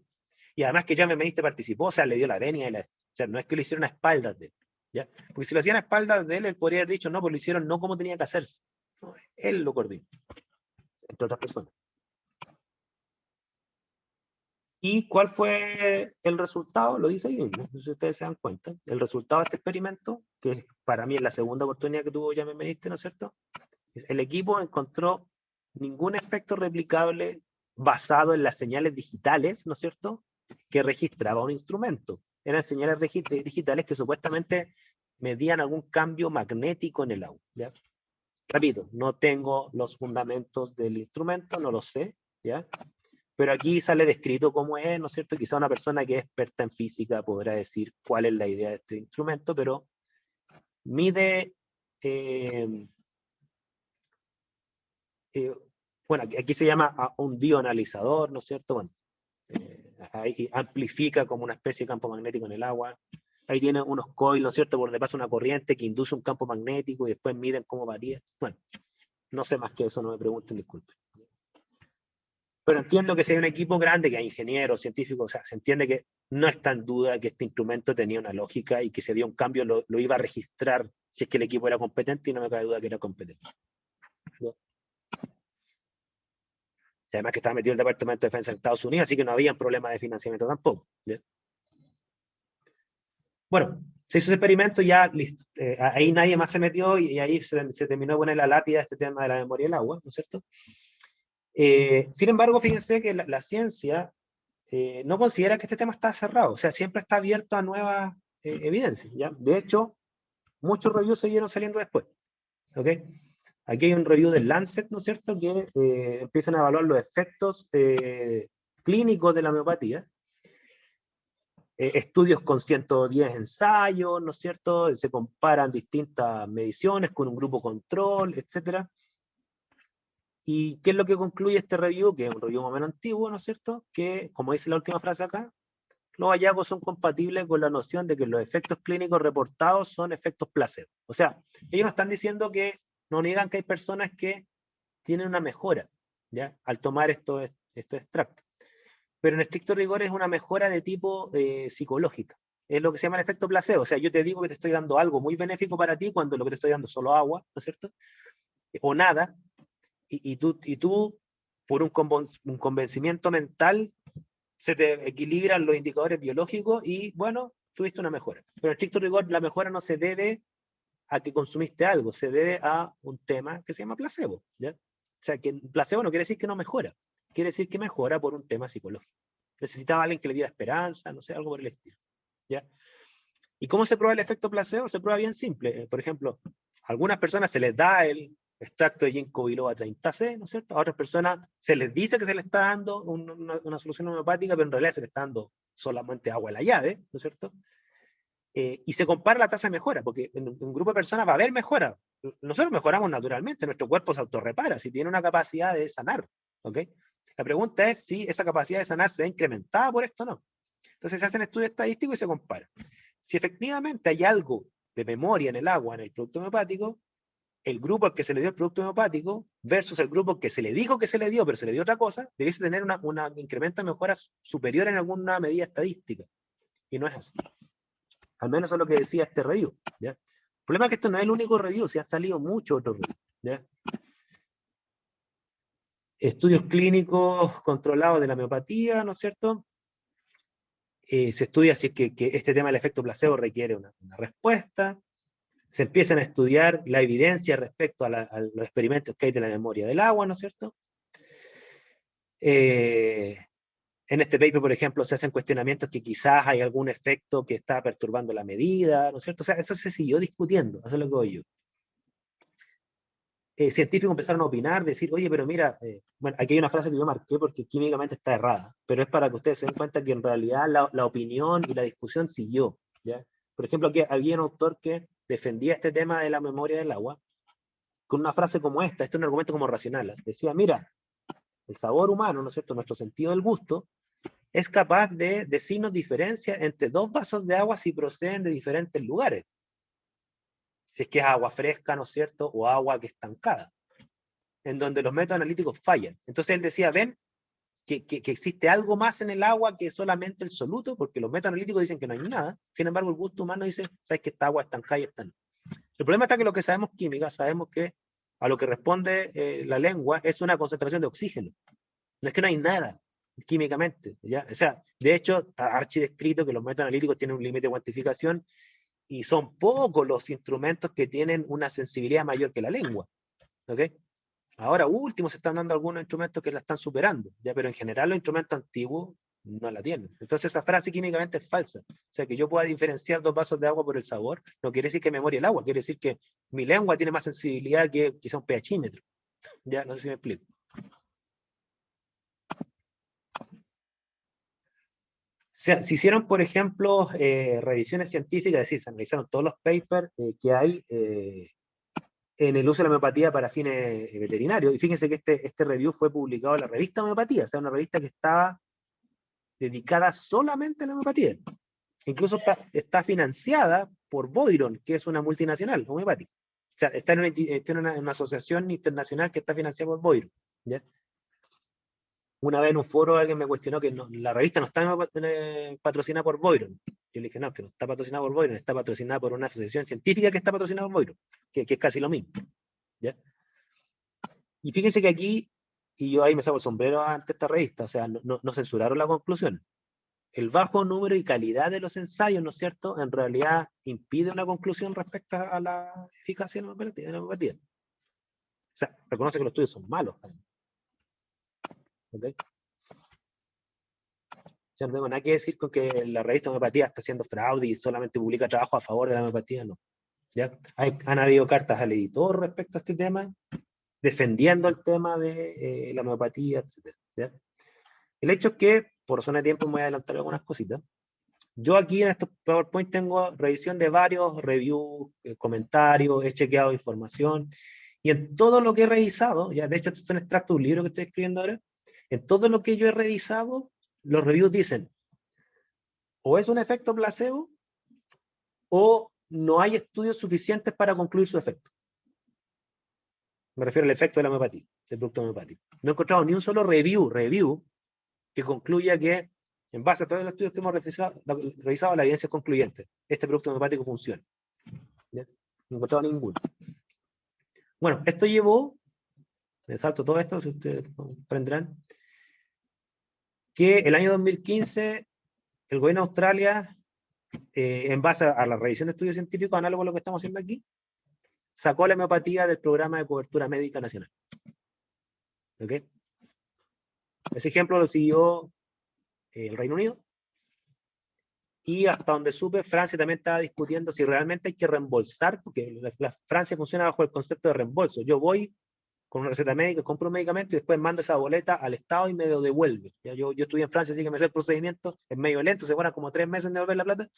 Speaker 1: Y además que Jaime Benítez participó, o sea, le dio la venia, o sea, no es que lo hicieron a espaldas de él, ¿ya? Porque si lo hacían a espaldas de él, él podría haber dicho, no, pues lo hicieron no como tenía que hacerse. No, él lo coordinó, entre otras personas. ¿Y cuál fue el resultado? Lo dice ahí mismo, si ustedes se dan cuenta. El resultado de este experimento, que para mí es la segunda oportunidad que tuvo Jaime Benítez, ¿no es cierto? El equipo encontró ningún efecto replicable basado en las señales digitales, ¿no es cierto?, que registraba un instrumento. Eran señales digitales que supuestamente medían algún cambio magnético en el agua, ¿ya? Repito, no tengo los fundamentos del instrumento, no lo sé, ¿ya? Pero aquí sale descrito cómo es, ¿no es cierto? Quizá una persona que es experta en física podrá decir cuál es la idea de este instrumento, pero mide... bueno, aquí se llama un bioanalizador, ¿no es cierto? Bueno, ahí amplifica como una especie de campo magnético en el agua. Ahí tiene unos coils, ¿no es cierto?, por donde pasa una corriente que induce un campo magnético y después miden cómo varía. Bueno, no sé más que eso, no me pregunten, disculpen. Pero entiendo que si hay un equipo grande, que hay ingenieros, científicos, o sea, se entiende que no está en duda que este instrumento tenía una lógica y que si había un cambio lo iba a registrar si es que el equipo era competente, y no me cabe duda que era competente, ¿no? Y además que estaba metido el Departamento de Defensa de Estados Unidos, así que no había problemas de financiamiento tampoco, ¿ya? Bueno, se hizo ese experimento y ya listo. Ahí nadie más se metió y ahí se terminó de poner la lápida este tema de la memoria del agua, ¿no es cierto? Sin embargo, fíjense que la ciencia no considera que este tema está cerrado, o sea, siempre está abierto a nuevas evidencias, ¿ya? De hecho, muchos reviews siguieron saliendo después, ¿ok? Aquí hay un review del Lancet, ¿no es cierto?, que empiezan a evaluar los efectos clínicos de la homeopatía. Estudios con 110 ensayos, ¿no es cierto? Se comparan distintas mediciones con un grupo control, etc. ¿Y qué es lo que concluye este review? Que es un review más o menos antiguo, ¿no es cierto? Que, como dice la última frase acá, los hallazgos son compatibles con la noción de que los efectos clínicos reportados son efectos placebo. O sea, ellos no están diciendo que, no niegan que hay personas que tienen una mejora, ¿ya?, al tomar estos extractos. Pero en estricto rigor es una mejora de tipo psicológica. Es lo que se llama el efecto placebo. O sea, yo te digo que te estoy dando algo muy benéfico para ti cuando lo que te estoy dando es solo agua, ¿no es cierto?, o nada, y tú por un convencimiento mental, se te equilibran los indicadores biológicos y, bueno, tuviste una mejora. Pero en estricto rigor, la mejora no se debe a que consumiste algo, se debe a un tema que se llama placebo, ¿ya? O sea, que placebo no quiere decir que no mejora, quiere decir que mejora por un tema psicológico. Necesitaba alguien que le diera esperanza, no sé, algo por el estilo, ¿ya? ¿Y cómo se prueba el efecto placebo? Se prueba bien simple. Por ejemplo, a algunas personas se les da el extracto de ginkgo biloba 30C, ¿no es cierto? A otras personas se les dice que se les está dando una solución homeopática, pero en realidad se les está dando solamente agua a la llave, ¿no es cierto? Y se compara la tasa de mejora, porque en un grupo de personas va a haber mejora. Nosotros mejoramos naturalmente, nuestro cuerpo se autorrepara, si tiene una capacidad de sanar, ¿ok? La pregunta es si esa capacidad de sanar se ve incrementada por esto o no. Entonces se hacen estudios estadísticos y se comparan. Si efectivamente hay algo de memoria en el agua, en el producto homeopático, el grupo al que se le dio el producto homeopático versus el grupo al que se le dijo que se le dio, pero se le dio otra cosa, debiese tener un incremento de mejora superior en alguna medida estadística. Y no es así. Al menos eso es lo que decía este review, ¿ya? El problema es que esto no es el único review, se han salido muchos otros reviews, ¿ya? Estudios clínicos controlados de la homeopatía, ¿no es cierto? Se estudia si es que este tema del efecto placebo requiere una respuesta. Se empiezan a estudiar la evidencia respecto a los experimentos que hay de la memoria del agua, ¿no es cierto? En este paper, por ejemplo, se hacen cuestionamientos que quizás hay algún efecto que está perturbando la medida, ¿no es cierto? O sea, eso se siguió discutiendo, eso es lo que voy yo. Científicos empezaron a opinar, decir, oye, pero mira, bueno, aquí hay una frase que yo marqué porque químicamente está errada, pero es para que ustedes se den cuenta que en realidad la opinión y la discusión siguió, ¿ya? Por ejemplo, aquí había un autor que defendía este tema de la memoria del agua con una frase como esta, este es un argumento como racional, decía, mira, el sabor humano, ¿no es cierto?, nuestro sentido del gusto, es capaz de decirnos diferencia entre dos vasos de agua si proceden de diferentes lugares. Si es que es agua fresca, ¿no es cierto?, o agua que es estancada, en donde los métodos analíticos fallan. Entonces él decía, ven, que existe algo más en el agua que solamente el soluto, porque los métodos analíticos dicen que no hay nada, sin embargo el gusto humano dice, sabes que esta agua es estancada y esta no. El problema está que lo que sabemos química, sabemos que a lo que responde la lengua es una concentración de oxígeno. No es que no hay nada químicamente, ¿ya? O sea, de hecho, está archidescrito que los métodos analíticos tienen un límite de cuantificación y son pocos los instrumentos que tienen una sensibilidad mayor que la lengua, ¿ok? Ahora último se están dando algunos instrumentos que la están superando, ¿ya? Pero en general los instrumentos antiguos no la tienen. Entonces esa frase químicamente es falsa. O sea, que yo pueda diferenciar dos vasos de agua por el sabor, no quiere decir que me memoria el agua, quiere decir que mi lengua tiene más sensibilidad que quizá un pHímetro. Ya, no sé si me explico. Se hicieron, por ejemplo, revisiones científicas, es decir, se analizaron todos los papers que hay en el uso de la homeopatía para fines veterinarios. Y fíjense que este review fue publicado en la revista Homeopatía, o sea, una revista que estaba dedicada solamente a la homeopatía. Incluso está financiada por Boiron, que es una multinacional homeopática. O sea, está en una asociación internacional que está financiada por Boiron, ¿ya? Una vez en un foro alguien me cuestionó que no, la revista no está patrocinada por Boiron. Yo le dije, no, que no está patrocinada por Boiron, está patrocinada por una asociación científica que está patrocinada por Boiron, que es casi lo mismo, ¿ya? Y fíjense que aquí, y yo ahí me saco el sombrero ante esta revista, o sea, no censuraron la conclusión. El bajo número y calidad de los ensayos, ¿no es cierto?, en realidad impide una conclusión respecto a la eficacia de la homeopatía. O sea, reconoce que los estudios son malos. ¿Okay? O sea, no tengo nada que decir con que la revista Homeopatía está haciendo fraude y solamente publica trabajo a favor de la homeopatía, no. ¿Ya? Han habido cartas al editor respecto a este tema, defendiendo el tema de la homeopatía, etc. ¿Ya? El hecho es que, por zona de tiempo, me voy a adelantar algunas cositas. Yo aquí en estos PowerPoint tengo revisión de varios reviews, comentarios, he chequeado información, y en todo lo que he revisado, ya de hecho estos son extractos de un libro que estoy escribiendo ahora, en todo lo que yo he revisado, los reviews dicen, o es un efecto placebo, o no hay estudios suficientes para concluir su efecto. Me refiero al efecto de la homeopatía, del producto homeopático. No he encontrado ni un solo review que concluya que, en base a todos los estudios que hemos revisado, la evidencia es concluyente. Este producto homeopático funciona. ¿Ya? No he encontrado ninguno. Bueno, esto llevó, me salto todo esto, si ustedes comprenderán, que el año 2015 el gobierno de Australia, en base a la revisión de estudios científicos, análogo a lo que estamos haciendo aquí, sacó la homeopatía del programa de cobertura médica nacional. ¿Ok? Ese ejemplo lo siguió el Reino Unido, y hasta donde supe, Francia también estaba discutiendo si realmente hay que reembolsar, porque Francia funciona bajo el concepto de reembolso. Yo voy con una receta médica, compro un medicamento y después mando esa boleta al Estado y me lo devuelve. ¿Ya? Yo estudié en Francia, así que me sé el procedimiento, es medio lento, se demora como 3 meses en devolver la plata,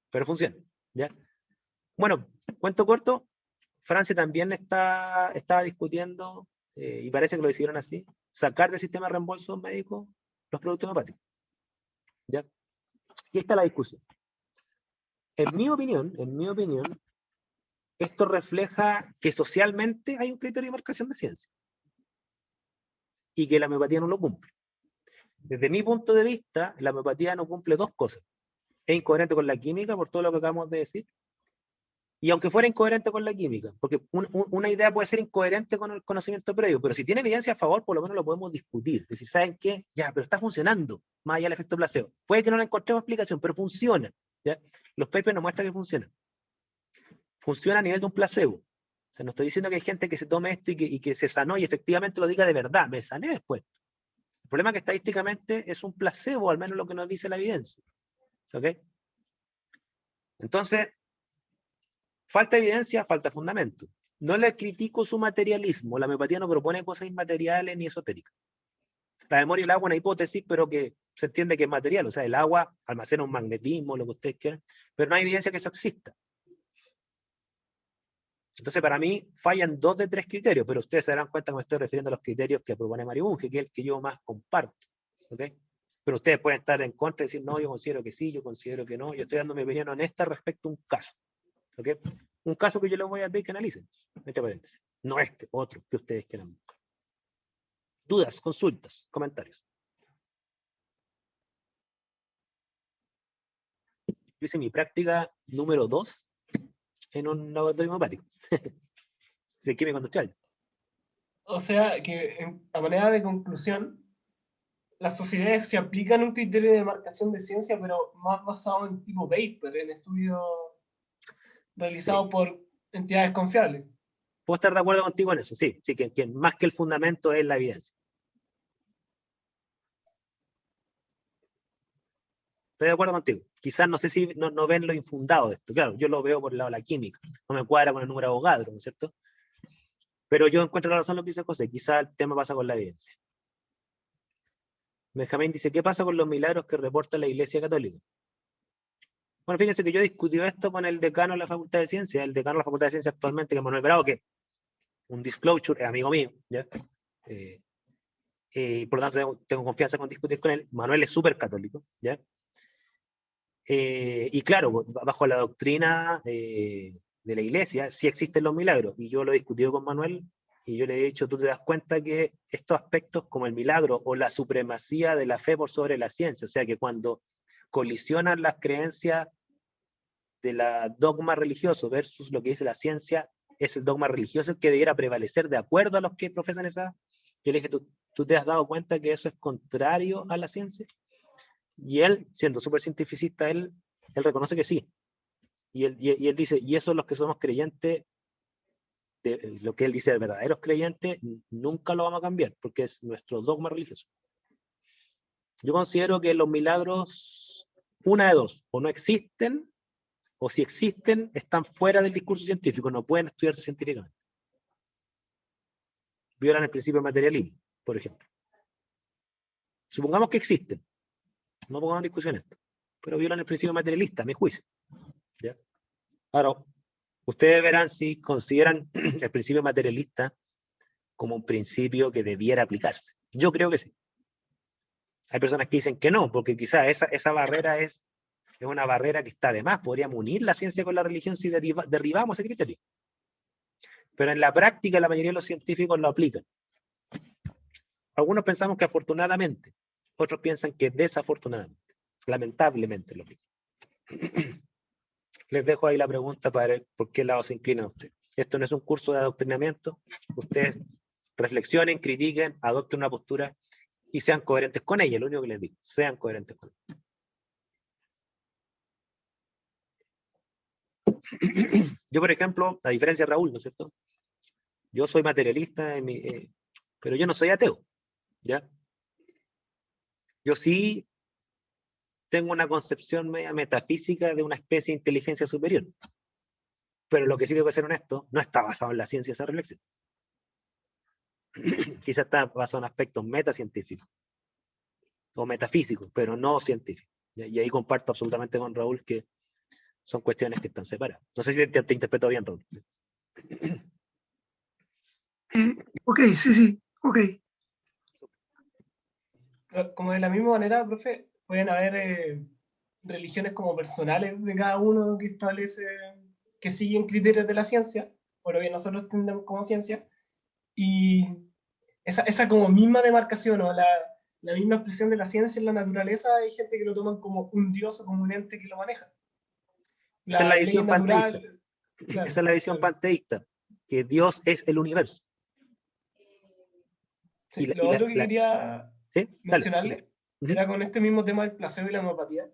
Speaker 1: pero funciona. ¿Ya? Bueno, cuento corto, Francia también estaba discutiendo, y parece que lo decidieron así, sacar del sistema de reembolso médico los productos homeopáticos. ¿Ya? Y está la discusión. En mi opinión, esto refleja que socialmente hay un criterio de marcación de ciencia y que la homeopatía no lo cumple. Desde mi punto de vista, la homeopatía no cumple dos cosas. Es incoherente con la química, por todo lo que acabamos de decir, y aunque fuera incoherente con la química, porque una idea puede ser incoherente con el conocimiento previo, pero si tiene evidencia a favor, por lo menos lo podemos discutir. Es decir, ¿saben qué? Ya, pero está funcionando, más allá del efecto placebo. Puede que no le encontremos explicación, pero funciona. ¿Ya? Los papers nos muestran que funciona. Funciona a nivel de un placebo. O sea, no estoy diciendo que hay gente que se tome esto y que se sanó y efectivamente lo diga de verdad, me sané después. El problema es que estadísticamente es un placebo, al menos lo que nos dice la evidencia. ¿Ok? Entonces, falta evidencia, falta fundamento. No le critico su materialismo, la homeopatía no propone cosas inmateriales ni esotéricas. La memoria del agua es una hipótesis, pero que se entiende que es material, o sea, el agua almacena un magnetismo, lo que ustedes quieran, pero no hay evidencia que eso exista. Entonces, para mí, fallan 2 de 3 criterios, pero ustedes se darán cuenta que me estoy refiriendo a los criterios que propone Mario Bunge, que es el que yo más comparto. ¿Ok? Pero ustedes pueden estar en contra y decir, no, yo considero que sí, yo considero que no. Yo estoy dando mi opinión honesta respecto a un caso. ¿Ok? Un caso que yo les voy a pedir que analicen. Entre paréntesis. No este, otro que ustedes quieran. Dudas, consultas, comentarios. Yo hice mi práctica número 2 en un laboratorio hemopático. Sí, química industrial.
Speaker 2: O sea, que a manera de conclusión, las sociedades se aplican un criterio de marcación de ciencia, pero más basado en tipo paper, en estudios realizados por entidades confiables.
Speaker 1: Puedo estar de acuerdo contigo en eso, sí, sí, que más que el fundamento es la evidencia. Estoy de acuerdo contigo. Quizás no sé si no ven lo infundado de esto. Claro, yo lo veo por el lado de la química. No me cuadra con el número de Avogadro, ¿no es cierto? Pero yo encuentro la razón en lo que dice José. Quizás el tema pasa con la evidencia. Benjamín dice, ¿qué pasa con los milagros que reporta la Iglesia Católica? Bueno, fíjense que yo discutí esto con el decano de la Facultad de Ciencias, el decano de la Facultad de Ciencias actualmente, que es Manuel Bravo, que un disclosure, es amigo mío, ¿ya? Por lo tanto tengo confianza con discutir con él. Manuel es súper católico, ¿ya? Y claro, bajo la doctrina de la Iglesia sí existen los milagros, y yo lo he discutido con Manuel, y yo le he dicho, tú te das cuenta que estos aspectos como el milagro o la supremacía de la fe por sobre la ciencia, o sea que cuando colisionan las creencias de la dogma religioso versus lo que dice la ciencia, es el dogma religioso el que debiera prevalecer de acuerdo a los que profesan esa. Yo le dije, ¿tú te has dado cuenta que eso es contrario a la ciencia? Y él, siendo súper cientificista, él reconoce que sí. Y él dice, y eso los que somos creyentes, lo que él dice de verdaderos creyentes, nunca lo vamos a cambiar, porque es nuestro dogma religioso. Yo considero que los milagros, una de dos, o no existen, o si existen, están fuera del discurso científico, no pueden estudiarse científicamente. Violan el principio de materialismo, por ejemplo. Supongamos que existen, no pongamos en discusión esto, pero violan el principio materialista, a mi juicio. ¿Ya? Ahora, ustedes verán si consideran el principio materialista como un principio que debiera aplicarse. Yo creo que sí. Hay personas que dicen que no, porque quizás esa barrera es una barrera que está de más. Podríamos unir la ciencia con la religión si derribamos ese criterio. Pero en la práctica la mayoría de los científicos lo aplican. Algunos pensamos que afortunadamente, otros piensan que desafortunadamente, lamentablemente lo aplican. Les dejo ahí la pregunta para ver por qué lado se inclinan ustedes. Esto no es un curso de adoctrinamiento. Ustedes reflexionen, critiquen, adopten una postura y sean coherentes con ella. Lo único que les digo, sean coherentes con ella. Yo, por ejemplo, a diferencia de Raúl, ¿no es cierto? Yo soy materialista, pero yo no soy ateo, ¿ya? Yo sí tengo una concepción media metafísica de una especie de inteligencia superior. Pero lo que sí tengo que ser honesto, no está basado en la ciencia esa reflexión. Quizás está basado en aspectos metacientíficos o metafísicos, pero no científicos. Y ahí comparto absolutamente con Raúl que son cuestiones que están separadas. No sé si te interpreto bien, Raúl.
Speaker 3: Ok, sí, ok.
Speaker 2: Como de la misma manera, profe, pueden haber religiones como personales de cada uno que establece, que siguen criterios de la ciencia, o lo que nosotros entendemos como ciencia, y esa como misma demarcación o la misma expresión de la ciencia en la naturaleza, hay gente que lo toman como un dios o como un ente que lo maneja.
Speaker 1: Esa es la
Speaker 2: Ley
Speaker 1: visión
Speaker 2: natural,
Speaker 1: panteísta.
Speaker 2: claro,
Speaker 1: Esa es la visión panteísta, que Dios es el universo.
Speaker 2: Sí, lo otro que quería
Speaker 1: ¿sí?
Speaker 2: mencionarle era con este mismo tema del placebo y la homeopatía.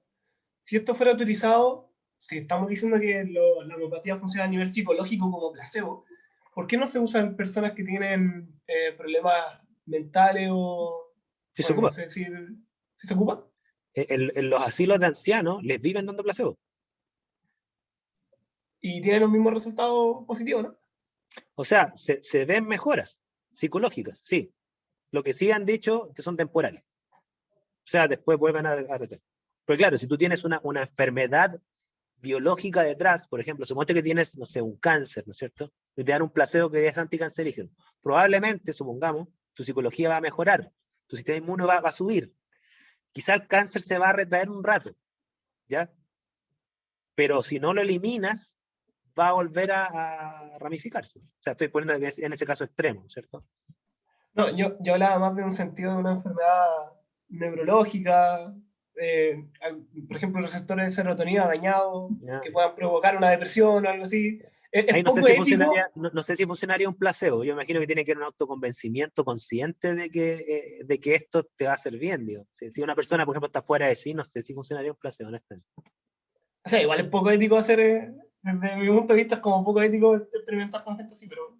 Speaker 2: Si esto fuera utilizado, si estamos diciendo que la homeopatía funciona a nivel psicológico como placebo, ¿por qué no se usa en personas que tienen problemas mentales o,
Speaker 1: Sí, se
Speaker 2: bueno, no
Speaker 1: ocupa.
Speaker 2: sé si se ocupa?
Speaker 1: En los asilos de ancianos les viven dando placebo.
Speaker 2: Y tienen los mismos resultados positivos, ¿no?
Speaker 1: O sea, se ven mejoras psicológicas, sí. Lo que sí han dicho que son temporales. O sea, después vuelven a recaer. Pero claro, si tú tienes una enfermedad biológica detrás, por ejemplo, suponte que tienes, no sé, un cáncer, ¿no es cierto? Y te dan un placebo que es anticancerígeno. Probablemente, supongamos, tu psicología va a mejorar, tu sistema inmune va a subir. Quizá el cáncer se va a retraer un rato, ¿ya? Pero si no lo eliminas, va a volver a ramificarse. O sea, estoy poniendo que es en ese caso extremo, ¿cierto?
Speaker 2: No, yo hablaba más de un sentido de una enfermedad neurológica, por ejemplo, receptores de serotonina dañados,
Speaker 1: Ya.
Speaker 2: que puedan provocar una depresión o algo así. Es
Speaker 1: Ahí no sé
Speaker 2: poco
Speaker 1: si
Speaker 2: ético.
Speaker 1: funcionaría, no sé si funcionaría un placebo. Yo imagino que tiene que haber un autoconvencimiento consciente de que esto te va a hacer bien, digo. Si una persona, por ejemplo, está fuera de sí, no sé si funcionaría un placebo, honestamente.
Speaker 2: O sea, igual es poco ético hacer, desde mi punto de vista, es como poco ético experimentar con gente así, pero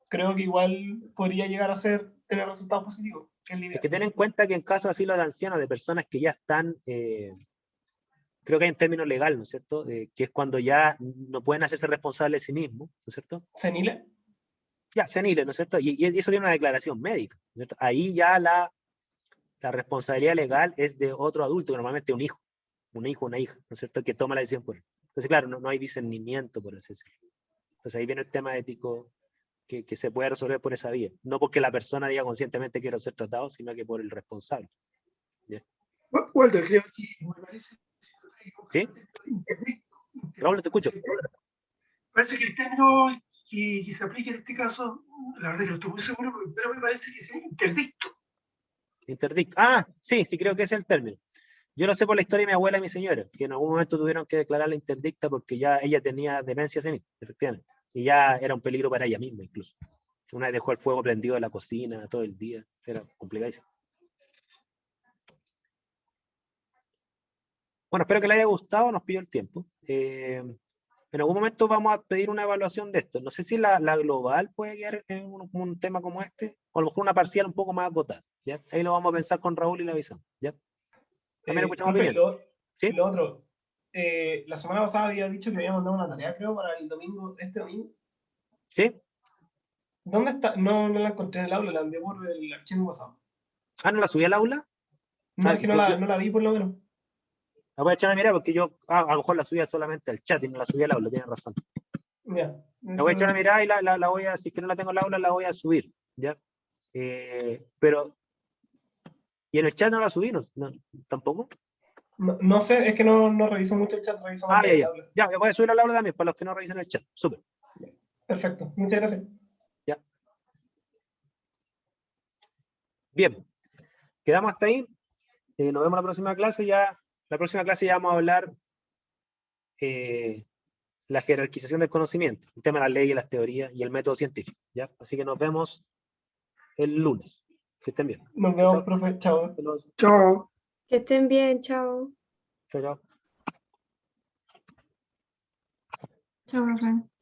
Speaker 2: creo que igual podría llegar a tener resultados positivos, que es la
Speaker 1: Es
Speaker 2: idea.
Speaker 1: que ten en cuenta que en casos así los de ancianos, de personas que ya están, creo que hay un término legal, ¿no es cierto? Que es cuando ya no pueden hacerse responsables de sí mismos, ¿no es cierto?
Speaker 2: ¿Senile?
Speaker 1: Ya, seniles, ¿no es cierto? Y eso tiene una declaración médica, ¿no es cierto? Ahí ya la responsabilidad legal es de otro adulto, que normalmente es un hijo, una hija, ¿no es cierto? Que toma la decisión por él. Entonces, claro, no hay discernimiento, por así decirlo. Entonces ahí viene el tema ético que se puede resolver por esa vía. No porque la persona diga conscientemente quiero ser tratado, sino que por el responsable. ¿Ya?
Speaker 3: Walter, creo que me parece.
Speaker 1: ¿Sí? Raúl, te escucho.
Speaker 3: Parece que el término que se aplica en este caso, la verdad que no estoy muy seguro, pero me parece que es interdicto.
Speaker 1: Interdicto. Ah, sí, creo que ese es el término. Yo lo sé por la historia de mi abuela y mi señora, que en algún momento tuvieron que declararla interdicta porque ya ella tenía demencia senil, efectivamente. Y ya era un peligro para ella misma, incluso. Una vez dejó el fuego prendido en la cocina todo el día. Era complicadísimo. Bueno, espero que les haya gustado, nos pidió el tiempo. En algún momento vamos a pedir una evaluación de esto. No sé si la global puede quedar en un tema como este, o a lo mejor una parcial un poco más acotada. ¿Ya? Ahí lo vamos a pensar con Raúl y le avisamos. ¿Ya? También escuchamos
Speaker 2: Profe,
Speaker 1: opinión. ¿Sí?
Speaker 2: lo otro, la semana pasada había dicho que había mandado una tarea, creo, para el domingo, este domingo.
Speaker 1: ¿Sí?
Speaker 2: ¿Dónde está? No la encontré en el aula, la envié por el archivo pasado.
Speaker 1: Ah, ¿no la subí al aula?
Speaker 2: No,
Speaker 1: Ah,
Speaker 2: es que no
Speaker 1: yo
Speaker 2: la vi por lo menos.
Speaker 1: la voy a echar a mirar porque yo a lo mejor la subía solamente al chat y no la subí al aula, tienes razón.
Speaker 2: Ya.
Speaker 1: La voy a echar a mirar y la voy a, si es que no la tengo en el aula, la voy a subir. ¿Ya? Pero, ¿y en el chat no la subí? No, ¿tampoco?
Speaker 2: No sé, es que no reviso mucho el chat, reviso más el aula.
Speaker 1: Ya, voy a subir al aula también, para los que no revisen el chat. Súper.
Speaker 2: Perfecto, muchas gracias.
Speaker 1: Ya. Bien, quedamos hasta ahí. Nos vemos en la próxima clase. La próxima clase ya vamos a hablar la jerarquización del conocimiento, el tema de las leyes, las teorías y el método científico. ¿Ya? Así que nos vemos el lunes. Que estén bien.
Speaker 2: Nos vemos, profe. Chao.
Speaker 3: Chao.
Speaker 4: Que estén bien, chao.
Speaker 1: Chao, chao.
Speaker 4: Chao, profe.